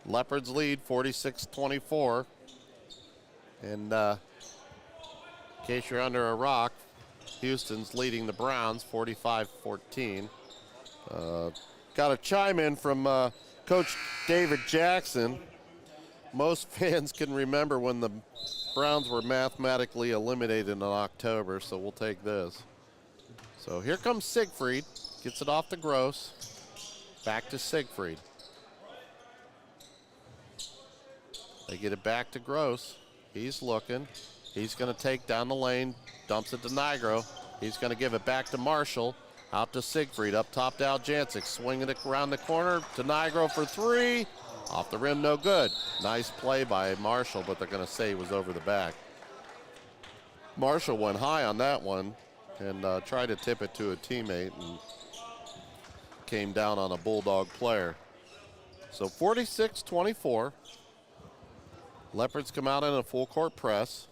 Leopards lead 46-24. And in case you're under a rock, Houston's leading the Browns 45-14. Got a chime in from Coach David Jackson. Most fans can remember when the Browns were mathematically eliminated in October, so we'll take this. So here comes Siegfried, gets it off to Gross, back to Siegfried. They get it back to Gross. He's looking. He's going to take down the lane, dumps it to Nigro. He's going to give it back to Marshall, out to Siegfried, up top to Aljancic, swinging it around the corner to Nigro for three. Off the rim, no good. Nice play by Marshall, but they're going to say he was over the back. Marshall went high on that one and tried to tip it to a teammate and came down on a Bulldog player. So 46-24. Leopards come out in a full court press.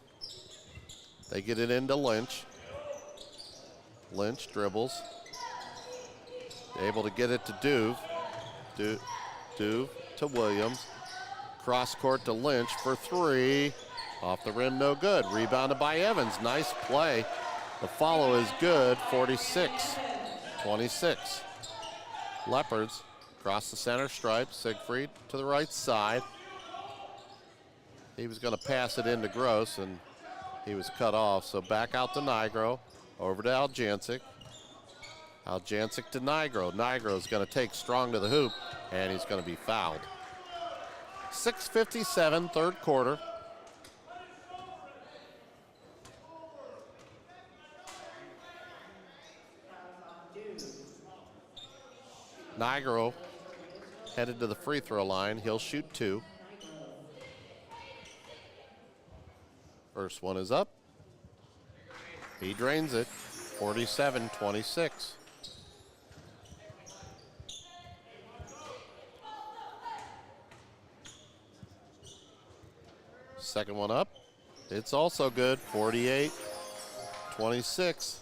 They get it into Lynch. Lynch dribbles. Able to get it to Duve. Duve to Williams. Cross court to Lynch for three. Off the rim, no good. Rebounded by Evans. Nice play. The follow is good. 46-26. Leopards cross the center stripe. Siegfried to the right side. He was going to pass it into Gross, and he was cut off. So back out to Nigro. Over to Aljancic. Aljancic to Nigro. Nigro's going to take strong to the hoop, and he's going to be fouled. 6:57, third quarter. Nigro headed to the free throw line. He'll shoot two. First one is up. He drains it. 47-26. Second one up. It's also good. 48-26.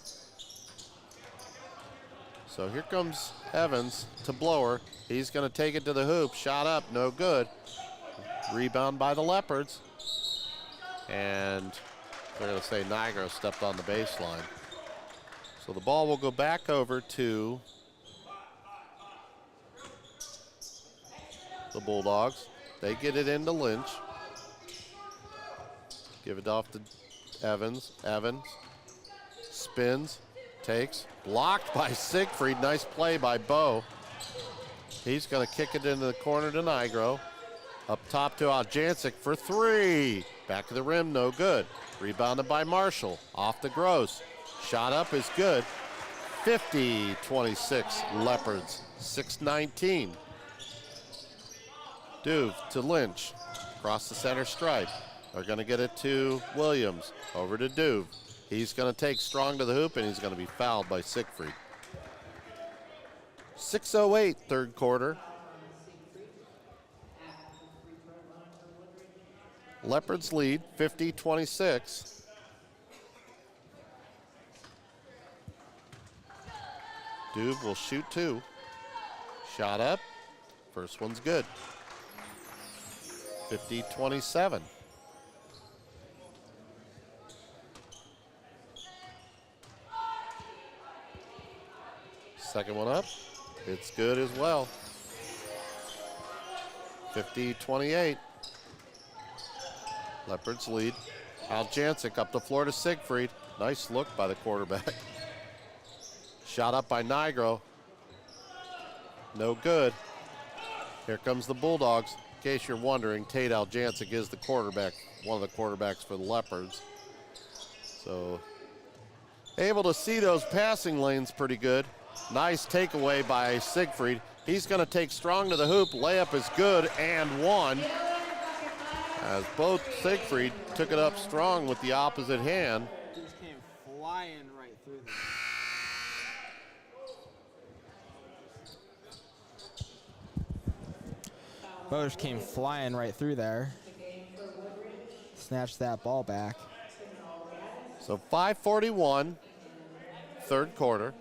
So here comes Evans to Blower. He's going to take it to the hoop. Shot up, no good. Rebound by the Leopards. And they're going to say Nigro stepped on the baseline. So the ball will go back over to the Bulldogs. They get it into Lynch. Give it off to Evans. Evans spins, takes, blocked by Siegfried. Nice play by Bo. He's going to kick it into the corner to Nigro. Up top to Aljancic for three. Back of the rim, no good. Rebounded by Marshall. Off the Gross. Shot up is good. 50-26 Leopards. 6:19. Duve to Lynch. Across the center stripe. They're going to get it to Williams. Over to Duve. He's going to take Strong to the hoop, and he's going to be fouled by Siegfried. 6:08 third quarter. Leopards lead 50-26. Duve will shoot two. Shot up. First one's good. 50-27. Second one up. It's good as well. 50-28. Leopards lead. Aljancic up the floor to Siegfried. Nice look by the quarterback. Shot up by Nigro. No good. Here comes the Bulldogs. In case you're wondering, Tate Aljancic is the quarterback, one of the quarterbacks for the Leopards. So able to see those passing lanes pretty good. Nice takeaway by Siegfried. He's going to take Strong to the hoop. Layup is good and one. As both Siegfried took it up Strong with the opposite hand. He just came flying right through there. Bo just came flying right through there. Snatched that ball back. So 5:41, third quarter.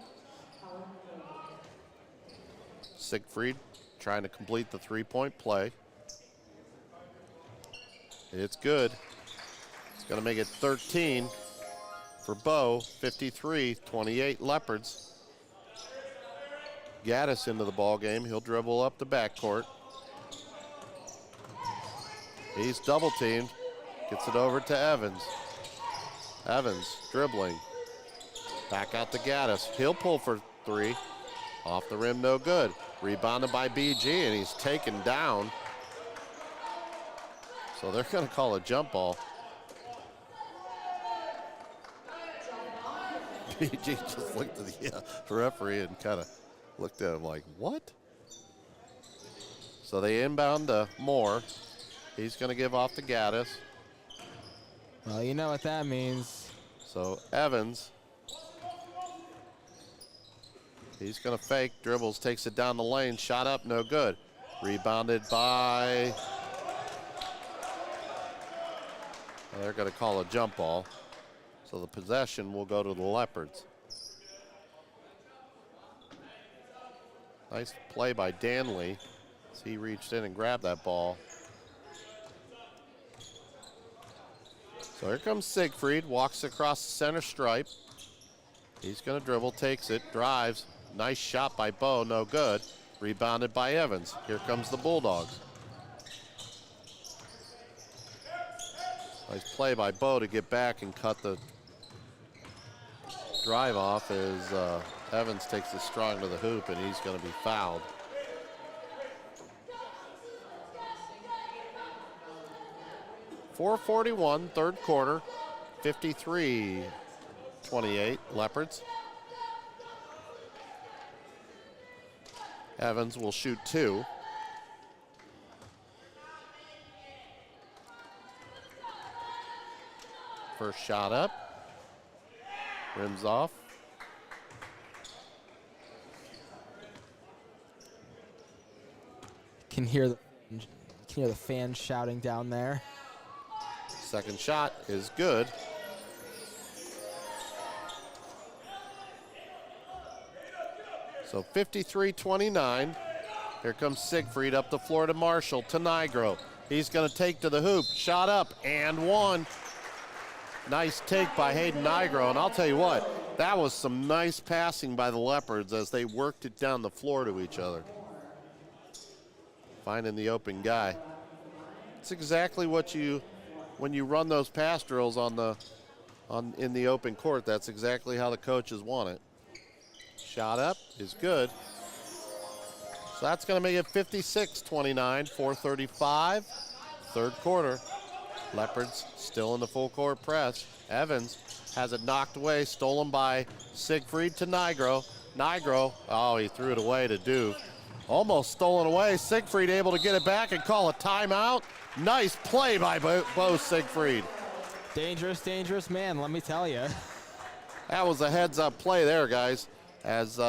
Siegfried trying to complete the three-point play. It's good. It's going to make it 13 for Bo. 53-28 Leopards. Gaddis into the ball game. He'll dribble up the backcourt. He's double teamed. Gets it over to Evans. Evans dribbling. Back out to Gaddis. He'll pull for three. Off the rim, no good. Rebounded by BG, and he's taken down. So they're going to call a jump ball. BG just looked at the referee and kind of looked at him like, what? So they inbound to Moore. He's going to give off to Gaddis. Well, you know what that means. So Evans. He's going to fake, dribbles, takes it down the lane, shot up, no good. Rebounded by, they're going to call a jump ball. So the possession will go to the Leopards. Nice play by Danley as he reached in and grabbed that ball. So here comes Siegfried, walks across the center stripe. He's going to dribble, takes it, drives. Nice shot by Bo, no good. Rebounded by Evans. Here comes the Bulldogs. Nice play by Bo to get back and cut the drive off as Evans takes it Strong to the hoop, and he's going to be fouled. .441, third quarter, 53-28 Leopards. Evans will shoot two. First shot up. Rims off. Can hear the fans shouting down there. Second shot is good. So 53-29. Here comes Siegfried up the floor to Marshall to Nigro. He's going to take to the hoop. Shot up and one. Nice take by Hayden Nigro. And I'll tell you what, that was some nice passing by the Leopards as they worked it down the floor to each other. Finding the open guy. It's exactly what when you run those pass drills in the open court, that's exactly how the coaches want it. Shot up is good. So that's going to make it 56-29, 4:35, third quarter. Leopards still in the full court press. Evans has it knocked away, stolen by Siegfried to Nigro. Nigro, oh, he threw it away to Duve. Almost stolen away. Siegfried able to get it back and call a timeout. Nice play by Bo Siegfried. Dangerous, dangerous man, let me tell you. That was a heads-up play there, guys, as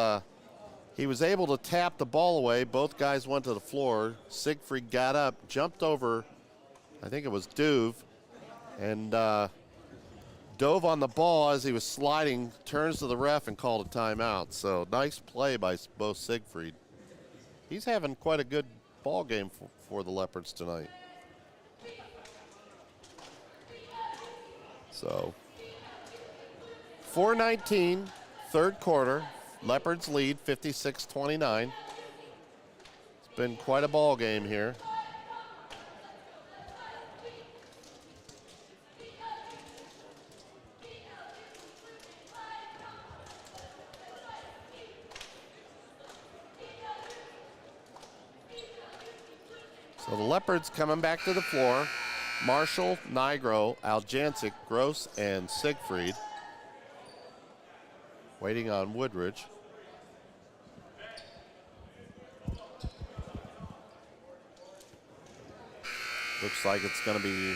he was able to tap the ball away. Both guys went to the floor. Siegfried got up, jumped over, I think it was Duve, and dove on the ball as he was sliding, turns to the ref and called a timeout. So nice play by Bo Siegfried. He's having quite a good ball game for the Leopards tonight. So 4:19, third quarter. Leopards lead 56-29. It's been quite a ball game here. So the Leopards coming back to the floor. Marshall, Nigro, Aljancic, Gross, and Siegfried. Waiting on Woodridge. Looks like it's going to be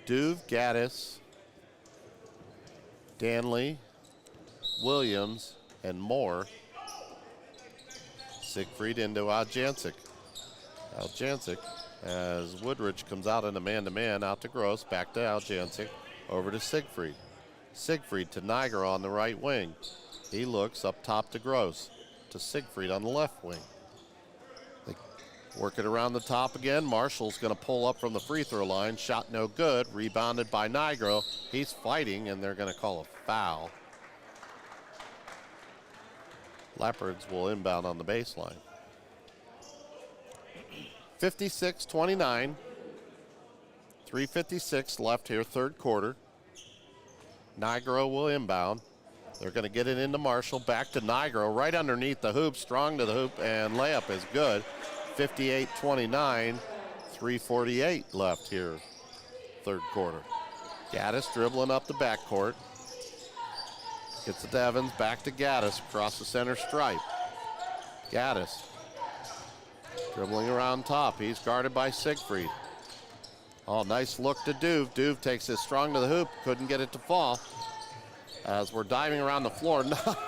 Duve, Gaddis, Danley, Williams, and Moore. Siegfried into Aljancic. Aljancic as Woodridge comes out in a man-to-man, out to Gross, back to Aljancic, over to Siegfried. Siegfried to Niger on the right wing. He looks up top to Gross, to Siegfried on the left wing. They work it around the top again. Marshall's going to pull up from the free throw line. Shot no good, rebounded by Nigro. He's fighting, and they're going to call a foul. Leopards will inbound on the baseline. 56-29. 3:56 left here, third quarter. Nigro will inbound. They're going to get it into Marshall. Back to Nigro, right underneath the hoop, strong to the hoop, and layup is good. 58-29. 3:48 left here, third quarter. Gaddis dribbling up the backcourt. Gets it to Evans, back to Gaddis, across the center stripe. Gaddis dribbling around top. He's guarded by Siegfried. Oh, nice look to Duve. Duve takes it strong to the hoop. Couldn't get it to fall. As we're diving around the floor,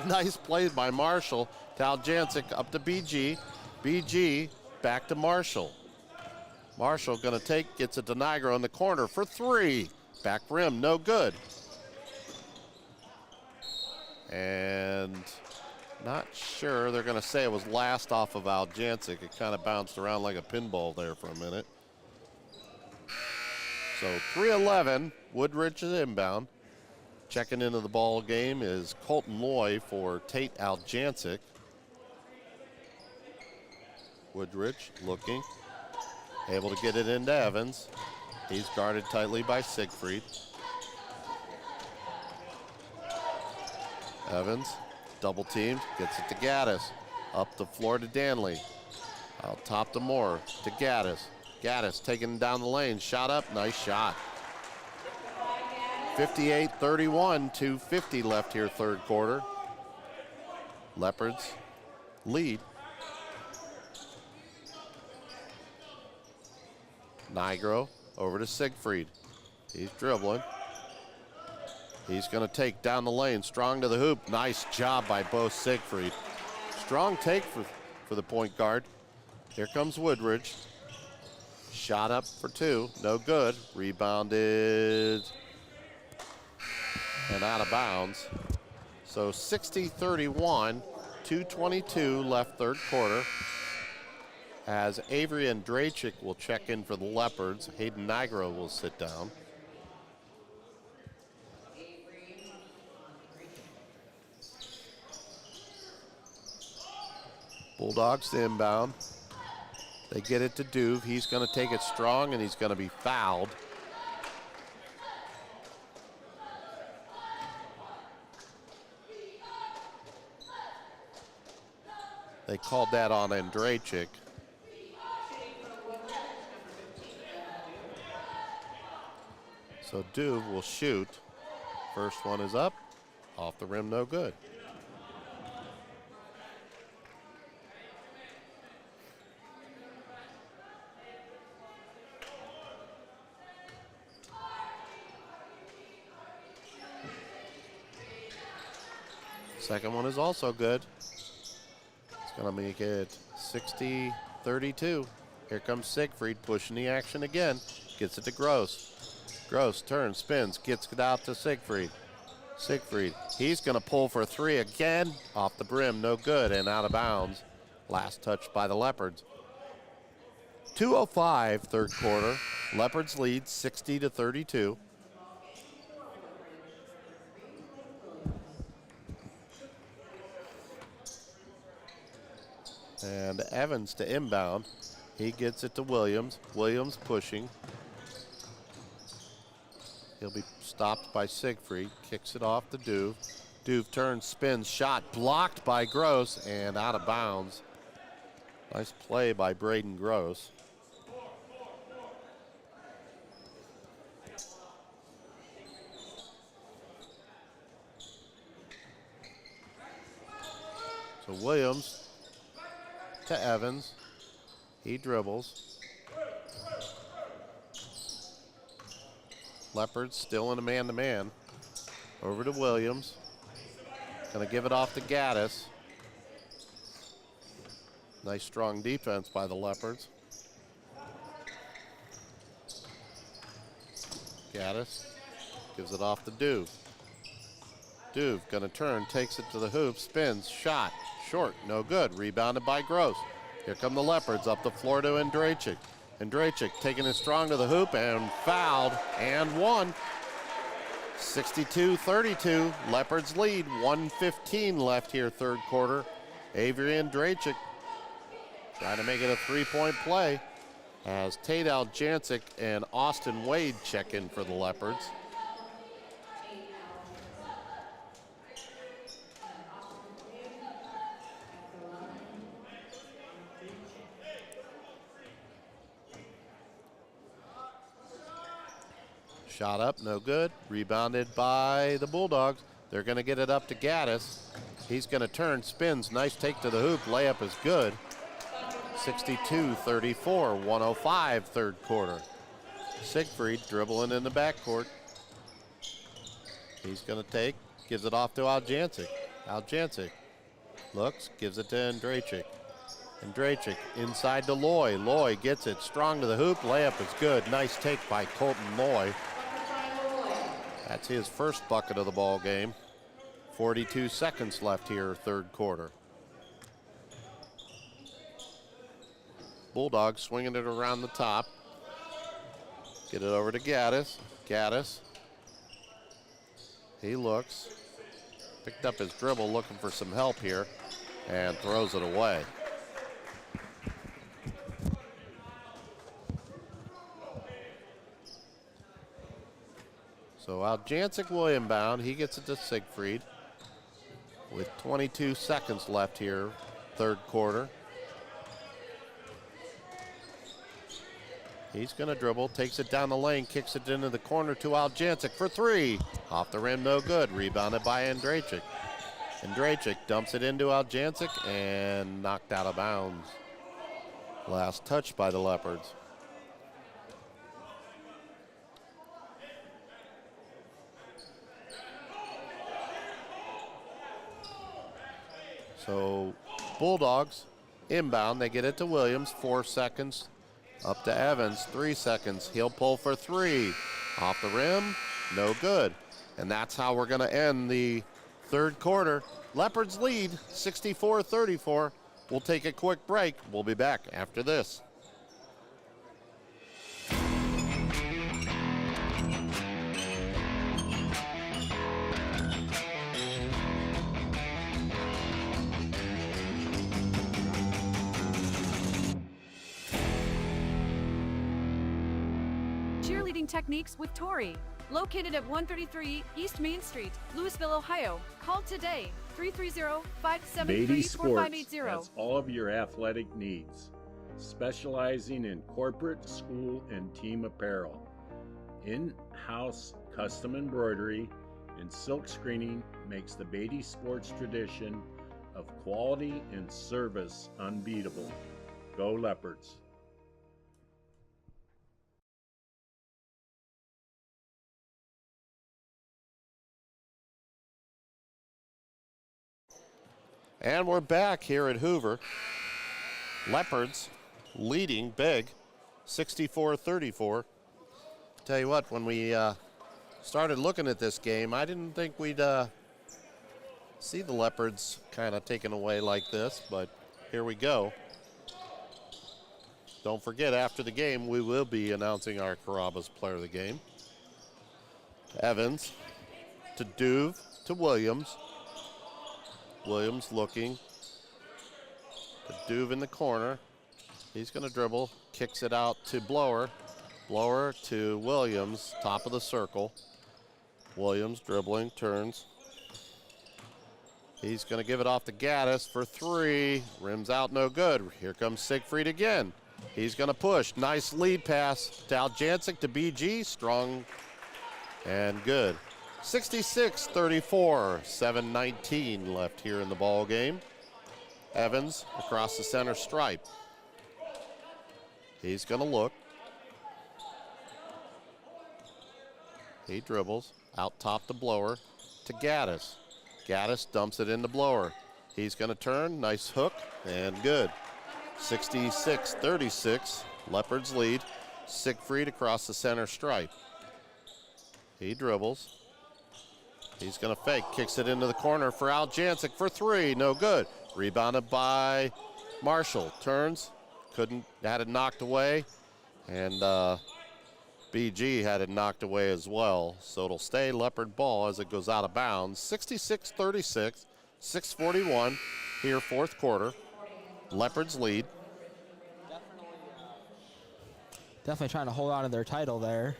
nice play by Marshall. To Aljancic, up to BG. BG back to Marshall. Marshall gonna take, gets it to Nigro in the corner for three. Back rim, no good. And not sure, they're gonna say it was last off of Aljancic. It kind of bounced around like a pinball there for a minute. So 3:11, Woodridge is inbound. Checking into the ball game is Colton Loy for Tate Aljancic. Woodridge looking, able to get it into Evans. He's guarded tightly by Siegfried. Evans, double teamed, gets it to Gaddis. Up the floor to Danley. Out top to Moore, to Gaddis. Gaddis taking down the lane, shot up, nice shot. 58-31, 2:50 left here, third quarter. Leopards lead. Nigro over to Siegfried. He's dribbling. He's going to take down the lane, strong to the hoop. Nice job by Bo Siegfried. Strong take for the point guard. Here comes Woodridge. Shot up for two, no good. Rebounded and out of bounds. So 60-31, 2:22 left third quarter. As Avery and Drachik will check in for the Leopards, Hayden Nigro will sit down. Bulldogs to inbound. They get it to Duve. He's going to take it strong, and he's going to be fouled. They called that on Andrachik. So Duve will shoot. First one is up. Off the rim, no good. Second one is also good. It's going to make it 60-32. Here comes Siegfried pushing the action again. Gets it to Gross. Gross turns, spins, gets it out to Siegfried. Siegfried, he's going to pull for three again. Off the brim, no good, and out of bounds. Last touch by the Leopards. 2:05 third quarter. Leopards lead 60-32. And Evans to inbound. He gets it to Williams. Williams pushing. He'll be stopped by Siegfried. Kicks it off to Duve. Duve turns, spins, shot blocked by Gross and out of bounds. Nice play by Braden Gross. So Williams to Evans. He dribbles. Leopards still in a man-to-man. Over to Williams. Gonna give it off to Gaddis. Nice strong defense by the Leopards. Gaddis gives it off to Duve. Duve gonna turn, takes it to the hoop, spins, shot, short, no good. Rebounded by Gross. Here come the Leopards up the floor to Andrachik. Andrachik taking it strong to the hoop and fouled and one. 62-32, Leopards lead, 1:15 left here third quarter. Avery Andrachik trying to make it a three-point play as Tate Aljancic and Austin Wade check in for the Leopards. Shot up, no good. Rebounded by the Bulldogs. They're going to get it up to Gaddis. He's going to turn, spins, nice take to the hoop. Layup is good. 62-34, 1:05 third quarter. Siegfried dribbling in the backcourt. He's going to take, gives it off to Aljancic. Aljancic looks, gives it to Andrachik. Andrachik inside to Loy. Loy gets it strong to the hoop. Layup is good. Nice take by Colton Loy. That's his first bucket of the ball game. 42 seconds left here, third quarter. Bulldogs swinging it around the top. Get it over to Gaddis. Gaddis. He looks. Picked up his dribble, looking for some help here, and throws it away. So Aljancic will inbound. He gets it to Siegfried with 22 seconds left here, third quarter. He's going to dribble, takes it down the lane, kicks it into the corner to Aljancic for three. Off the rim, no good. Rebounded by Andrachik. Andrachik dumps it into Aljancic and knocked out of bounds. Last touch by the Leopards. So Bulldogs inbound, they get it to Williams, 4 seconds. Up to Evans, 3 seconds. He'll pull for three. Off the rim, no good. And that's how we're gonna end the third quarter. Leopards lead 64-34. We'll take a quick break. We'll be back after this. Cheerleading techniques with Tori. Located at 133 East Main Street, Louisville, Ohio. Call today, Beatty Sports 330-573-4580. has all of your athletic needs, specializing in corporate, school, and team apparel. In-house custom embroidery and silk screening makes the Beatty Sports tradition of quality and service unbeatable. Go Leopards! And we're back here at Hoover. Leopards leading big, 64-34. Tell you what, when we started looking at this game, I didn't think we'd see the Leopards kind of taken away like this, but here we go. Don't forget, after the game, we will be announcing our Carrabba's Player of the Game. Evans to Duve to Williams. Williams looking. To Duve in the corner. He's going to dribble, kicks it out to Blower. Blower to Williams, top of the circle. Williams dribbling, turns. He's going to give it off to Gaddis for three. Rims out, no good. Here comes Siegfried again. He's going to push. Nice lead pass to Aljancic to BG. Strong and good. 66-34, 7:19 left here in the ball game. Evans across the center stripe. He's going to look. He dribbles out top to Blower to Gaddis. Gaddis dumps it into Blower. He's going to turn. Nice hook and good. 66-36, Leopards lead. Siegfried across the center stripe. He dribbles. He's going to fake, kicks it into the corner for Aljancic for three, no good. Rebounded by Marshall, turns, had it knocked away, and BG had it knocked away as well. So it'll stay Leopard ball as it goes out of bounds. 66-36, 6:41 here, fourth quarter. Leopards lead. Definitely trying to hold on to their title there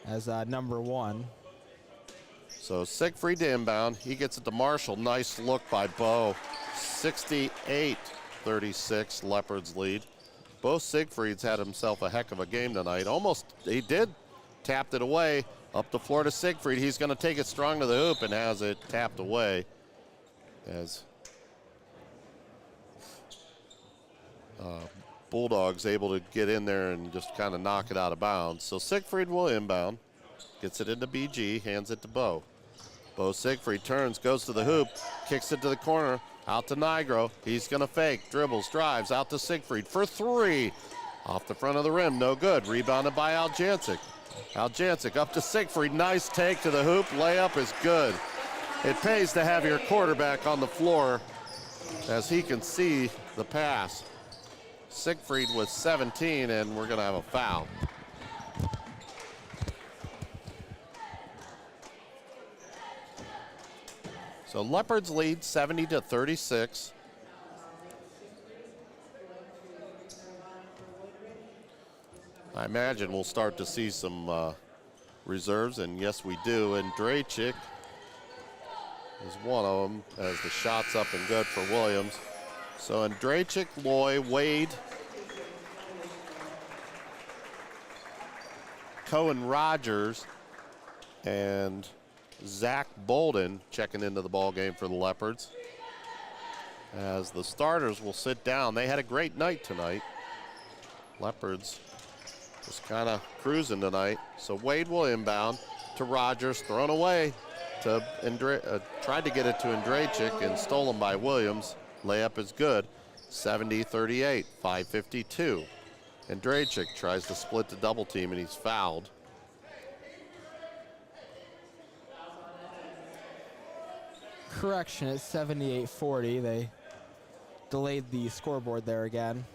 as number one. So Siegfried to inbound. He gets it to Marshall. Nice look by Bo. 68-36, Leopards lead. Bo Siegfried's had himself a heck of a game tonight. Almost, he did, tapped it away. Up the floor to Siegfried. He's going to take it strong to the hoop and has it tapped away. As Bulldogs able to get in there and just kind of knock it out of bounds. So Siegfried will inbound. Gets it into BG, hands it to Bo. Bo Siegfried turns, goes to the hoop, kicks it to the corner, out to Nigro. He's going to fake, dribbles, drives, out to Siegfried for three. Off the front of the rim, no good. Rebounded by Aljancic. Aljancic up to Siegfried, nice take to the hoop, layup is good. It pays to have your quarterback on the floor as he can see the pass. Siegfried with 17, and we're going to have a foul. So Leopards lead 70-36. I imagine we'll start to see some reserves, and yes, we do. And Draychick is one of them as the shot's up and good for Williams. So Draychick, Loy, Wade, Cohen Rogers, and Zach Bolden checking into the ball game for the Leopards. As the starters will sit down. They had a great night tonight. Leopards just kind of cruising tonight. So Wade will inbound to Rogers, thrown away to tried to get it to Andrachik and stolen by Williams. Layup is good. 70-38, 5:52. Andrachik tries to split the double team and he's fouled. Correction, it's 78-40. They delayed the scoreboard there again.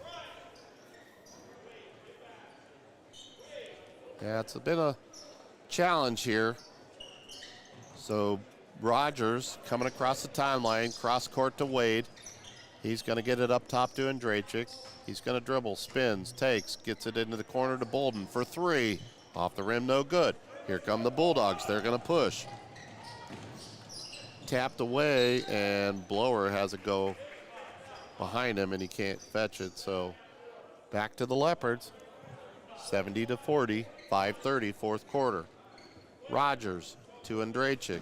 Yeah, it's been a challenge here. So Rogers coming across the timeline, cross court to Wade. He's going to get it up top to Andrachik. He's going to dribble, spins, takes, gets it into the corner to Bolden for three. Off the rim, no good. Here come the Bulldogs. They're going to push. tapped away, and Blower has a go behind him, and he can't fetch it. So back to the Leopards, 70-40, 5:30, fourth quarter. Rogers to Andrachik.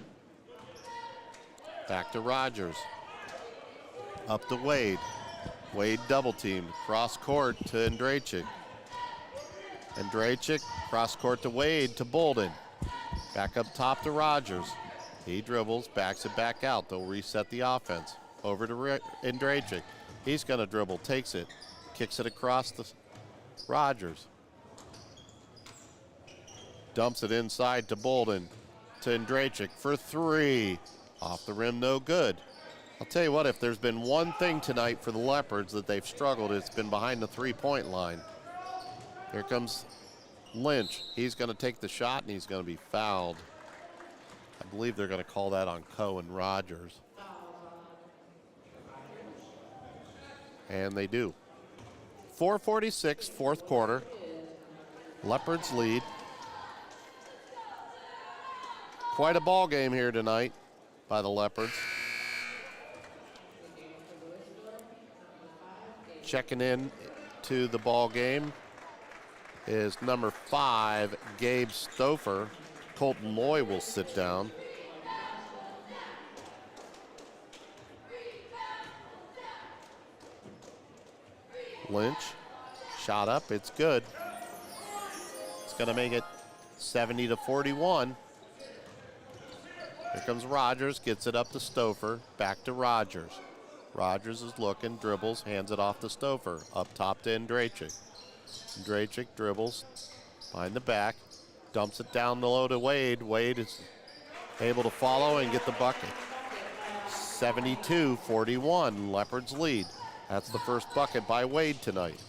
Back to Rogers. Up to Wade. Wade double teamed. Cross court to Andrachik. Andrachik, cross court to Wade to Bolden. Back up top to Rogers. He dribbles, backs it back out. They'll reset the offense. Over to Andrachik. He's going to dribble, takes it, kicks it across the Rogers. Dumps it inside to Bolden, to Andrachik for three. Off the rim, no good. I'll tell you what, if there's been one thing tonight for the Leopards that they've struggled, it's been behind the three-point line. Here comes Lynch. He's going to take the shot, and he's going to be fouled. I believe they're going to call that on Cohen Rogers. And they do. 4:46, fourth quarter. Leopards lead. Quite a ball game here tonight by the Leopards. Checking in to the ball game is number 5, Gabe Stouffer. Colton Loy will sit down. Lynch, shot up, it's good. It's going to make it 70-41. Here comes Rogers, gets it up to Stouffer, back to Rogers. Rogers is looking, dribbles, hands it off to Stouffer, up top to Andrachik. Andrachik dribbles, behind the back, dumps it down the low to Wade. Wade is able to follow and get the bucket. 72-41, Leopards lead. That's the first bucket by Wade tonight.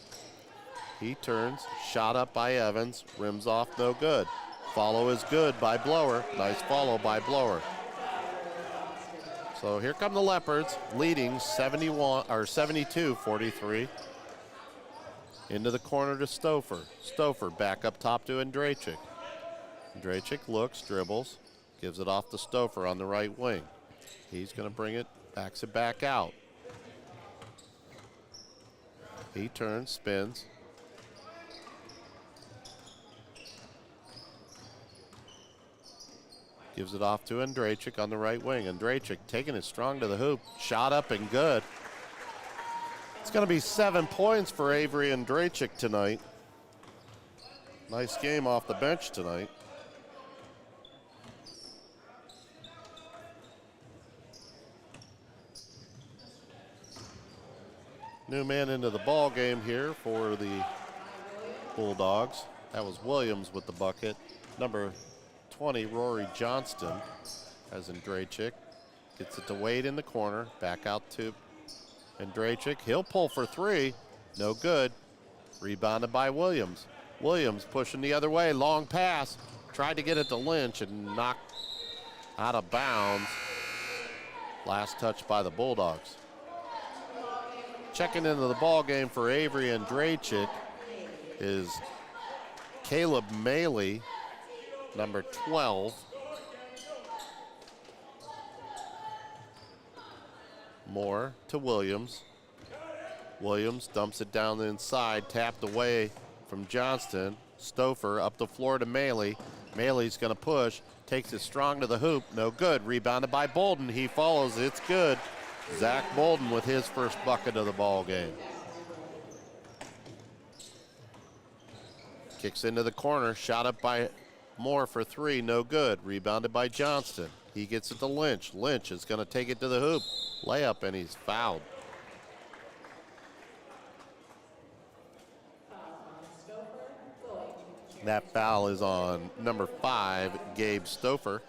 He turns, shot up by Evans, rims off, no good. Follow is good by Blower. Nice follow by Blower. So here come the Leopards, leading 72-43. Into the corner to Stouffer. Stouffer back up top to Andrachik. Andrachik looks, dribbles, gives it off to Stouffer on the right wing. He's going to bring it, backs it back out. He turns, spins. Gives it off to Andrachik on the right wing. Andrachik taking it strong to the hoop. Shot up and good. It's going to be 7 points for Avery Andrachik tonight. Nice game off the bench tonight. New man into the ball game here for the Bulldogs. That was Williams with the bucket. Number 20, Rory Johnston, as Andrachik. Gets it to Wade in the corner. Back out to Andrachik. He'll pull for three. No good. Rebounded by Williams. Williams pushing the other way. Long pass. Tried to get it to Lynch and knocked out of bounds. Last touch by the Bulldogs. Checking into the ball game for Avery Andrachik is Caleb Maley, number 12. Moore to Williams. Williams dumps it down the inside, tapped away from Johnston. Stouffer up the floor to Maley. Maley's going to push, takes it strong to the hoop, no good. Rebounded by Bolden. He follows, it's good. Zach Bolden with his first bucket of the ball game. Kicks into the corner, shot up by Moore for three, no good. Rebounded by Johnston. He gets it to Lynch. Lynch is going to take it to the hoop. Layup, and he's fouled. That foul is on number 5, Gabe Stouffer.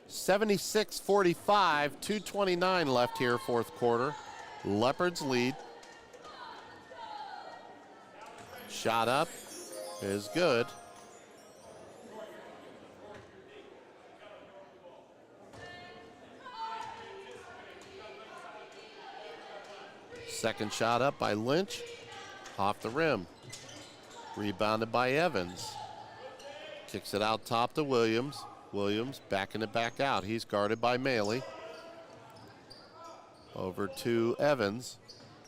76-45, 2:29 left here, fourth quarter. Leopards lead. Shot up is good. Second shot up by Lynch, off the rim. Rebounded by Evans. Kicks it out top to Williams. Williams backing it back out. He's guarded by Maley. Over to Evans.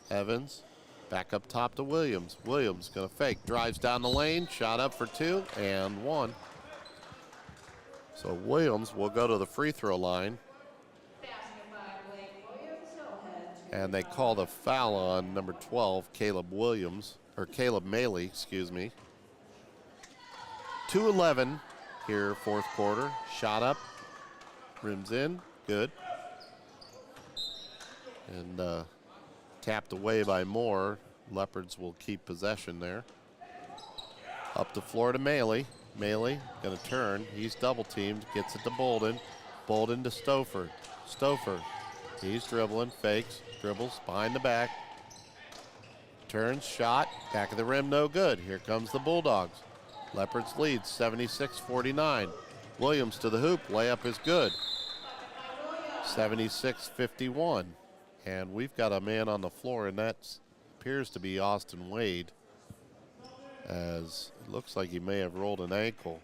Evans back up top to Williams. Williams gonna fake, drives down the lane, shot up for 2 and 1. So Williams will go to the free throw line. And they called a foul on number 12, Caleb Maley, excuse me. 2:11 here, fourth quarter. Shot up, rims in, good. And tapped away by Moore. Leopards will keep possession there. Up the floor to Maley. Maley gonna turn, he's double teamed, gets it to Bolden. Bolden to Stouffer. Stouffer, he's dribbling, fakes, dribbles, behind the back. Turns, shot, back of the rim, no good. Here comes the Bulldogs. Leopards lead 76-49. Williams to the hoop, layup is good. 76-51. And we've got a man on the floor, and that appears to be Austin Wade, as it looks like he may have rolled an ankle.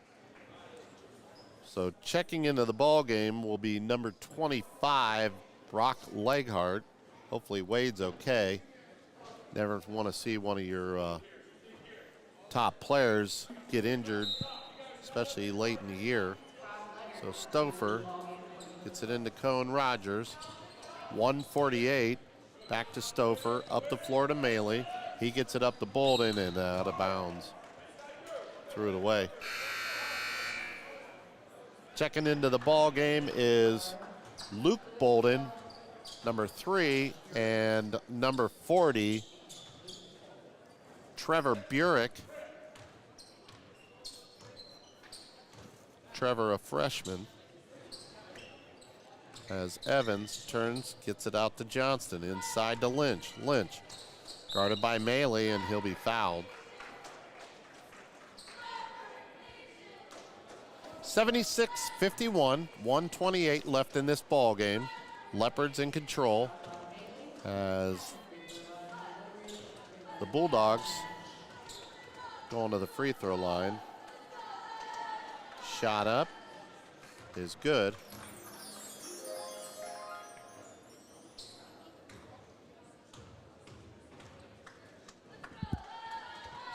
So checking into the ball game will be number 25, Brock Leghart. Hopefully Wade's okay. Never want to see one of your top players get injured, especially late in the year. So Stouffer gets it into Cone Rogers. 148, back to Stouffer, up the floor to Maley. He gets it up to Bolden and out of bounds. Threw it away. Checking into the ball game is Luke Bolden, number 3, and number 40, Trevor Burek. Trevor, a freshman. As Evans turns, gets it out to Johnston, inside to Lynch. Lynch, guarded by Maley, and he'll be fouled. 76-51, 1:28 left in this ball game. Leopards in control as the Bulldogs going to the free throw line. Shot up is good.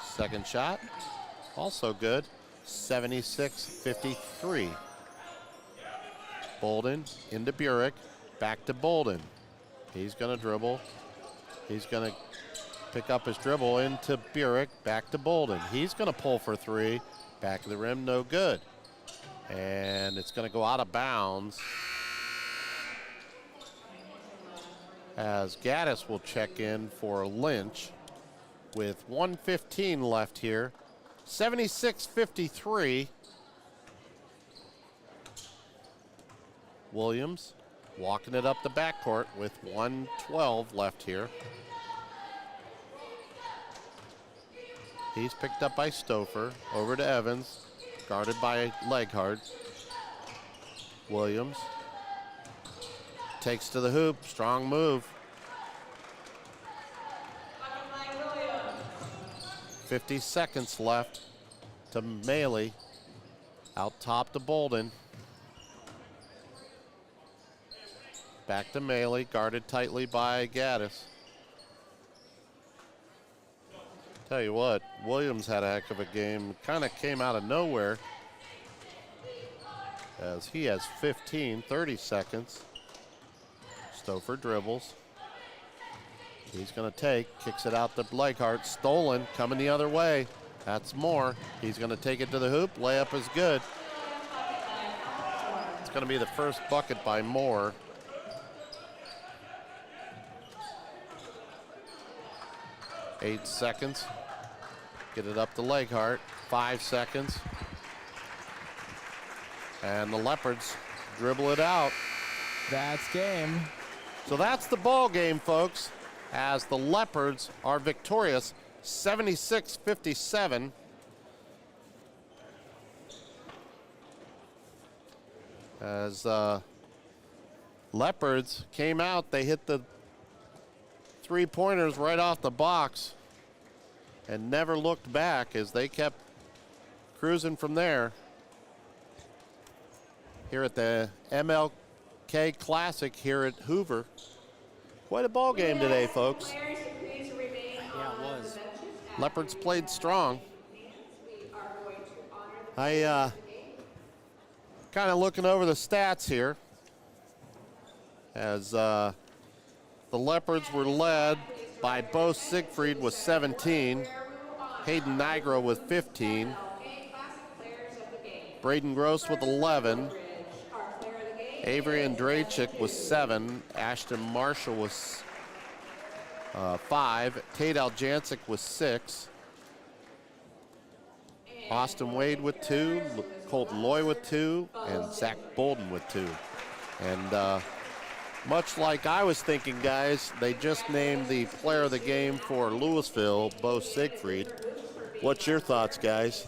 Second shot, also good. 76-53. Bolden into Burek, back to Bolden. He's gonna dribble. He's gonna pick up his dribble into Burek, back to Bolden. He's gonna pull for 3, back of the rim, no good. And it's gonna go out of bounds as Gaddis will check in for Lynch. With 1:15 left here. 76-53. Williams walking it up the backcourt with 1:12 left here. He's picked up by Stouffer. Over to Evans, guarded by Leghart. Williams takes to the hoop, strong move. 50 seconds left to Maley. Out top to Bolden. Back to Maley, guarded tightly by Gaddis. Tell you what, Williams had a heck of a game. Kind of came out of nowhere as he has 30 seconds. Stouffer dribbles. He's going to take, kicks it out to Leghart. Stolen, coming the other way. That's Moore. He's going to take it to the hoop. Layup is good. It's going to be the first bucket by Moore. Eight seconds. Get it up to Leghart. 5 seconds. And the Leopards dribble it out. That's game. So that's the ball game, folks, as the Leopards are victorious 76-57. As Leopards came out, they hit the 3-pointers right off the box and never looked back as they kept cruising from there. here at the MLK Classic here at Hoover. Quite a ball game today, folks. Players to please remain Yeah, it on was. the benches as Leopards we played strong. We are going to honor the players I of the game. kind of looking over the stats here as the Leopards were led by Bo Siegfried with 17, Hayden Nigro with 15, MLK Classic players of the game. Braden Gross with 11, Woodridge, our player of the game. Avery Andrachik with 7, Ashton Marshall was 5, Tate Aljancic with 6, Austin Wade with 2, Colton Loy with 2, and Zach Bolden with 2. And much like I was thinking, guys, they just named the player of the game for Louisville, Bo Siegfried. What's your thoughts, guys?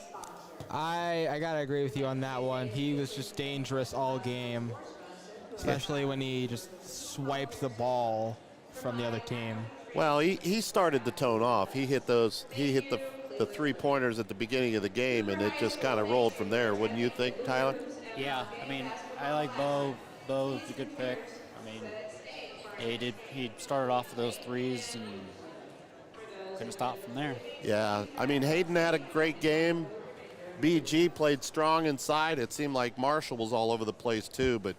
I gotta agree with you on that one. He was just dangerous all game, especially when he just swiped the ball from the other team. Well, he started the tone off. He hit the 3-pointers at the beginning of the game, and it just kind of rolled from there. Wouldn't you think, Tyler? Yeah, I mean, I like Bo. Bo is a good pick. I mean, yeah, he started off with those threes and couldn't stop from there. Yeah, I mean, Hayden had a great game. BG played strong inside. It seemed like Marshall was all over the place too, but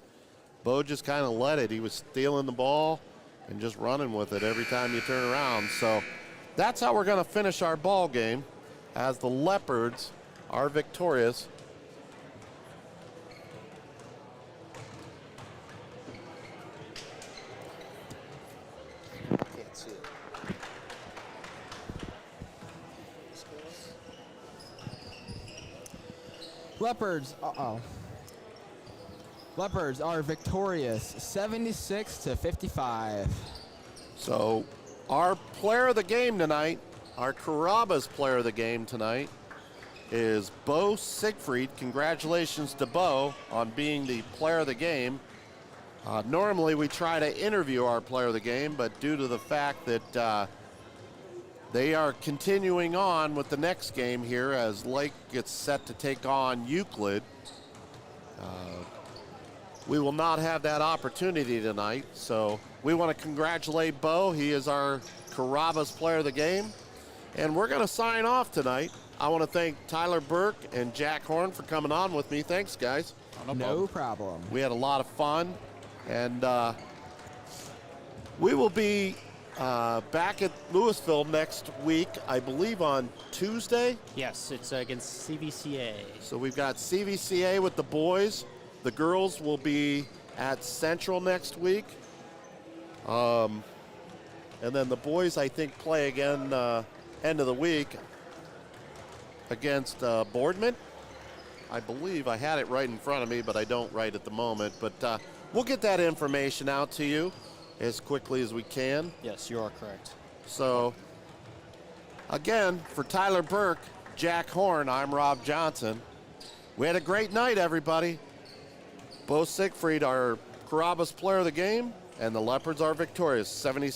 Bo just kind of let it. He was stealing the ball and just running with it every time you turn around. So that's how we're going to finish our ball game, as the Leopards are victorious. Can't see it. Leopards are victorious, 76-55. So our player of the game tonight, our Carrabba's player of the game tonight, is Bo Siegfried. Congratulations to Bo on being the player of the game. Normally we try to interview our player of the game, but due to the fact that they are continuing on with the next game here as Lake gets set to take on Euclid, we will not have that opportunity tonight. So we want to congratulate Bo. He is our Carrabba's player of the game. And we're going to sign off tonight. I want to thank Tyler Burke and Jack Horn for coming on with me. Thanks, guys. No problem. We had a lot of fun. And we will be back at Louisville next week, I believe on Tuesday. Yes, it's against CVCA. So we've got CVCA with the boys. The girls will be at Central next week. And then the boys, I think, play again end of the week against Boardman. I believe I had it right in front of me, but I don't right at the moment. But we'll get that information out to you as quickly as we can. Yes, you are correct. So, again, for Tyler Burke, Jack Horn, I'm Rob Johnson. We had a great night, everybody. Bo Siegfried, our Carrabba's player of the game, and the Leopards are victorious, 76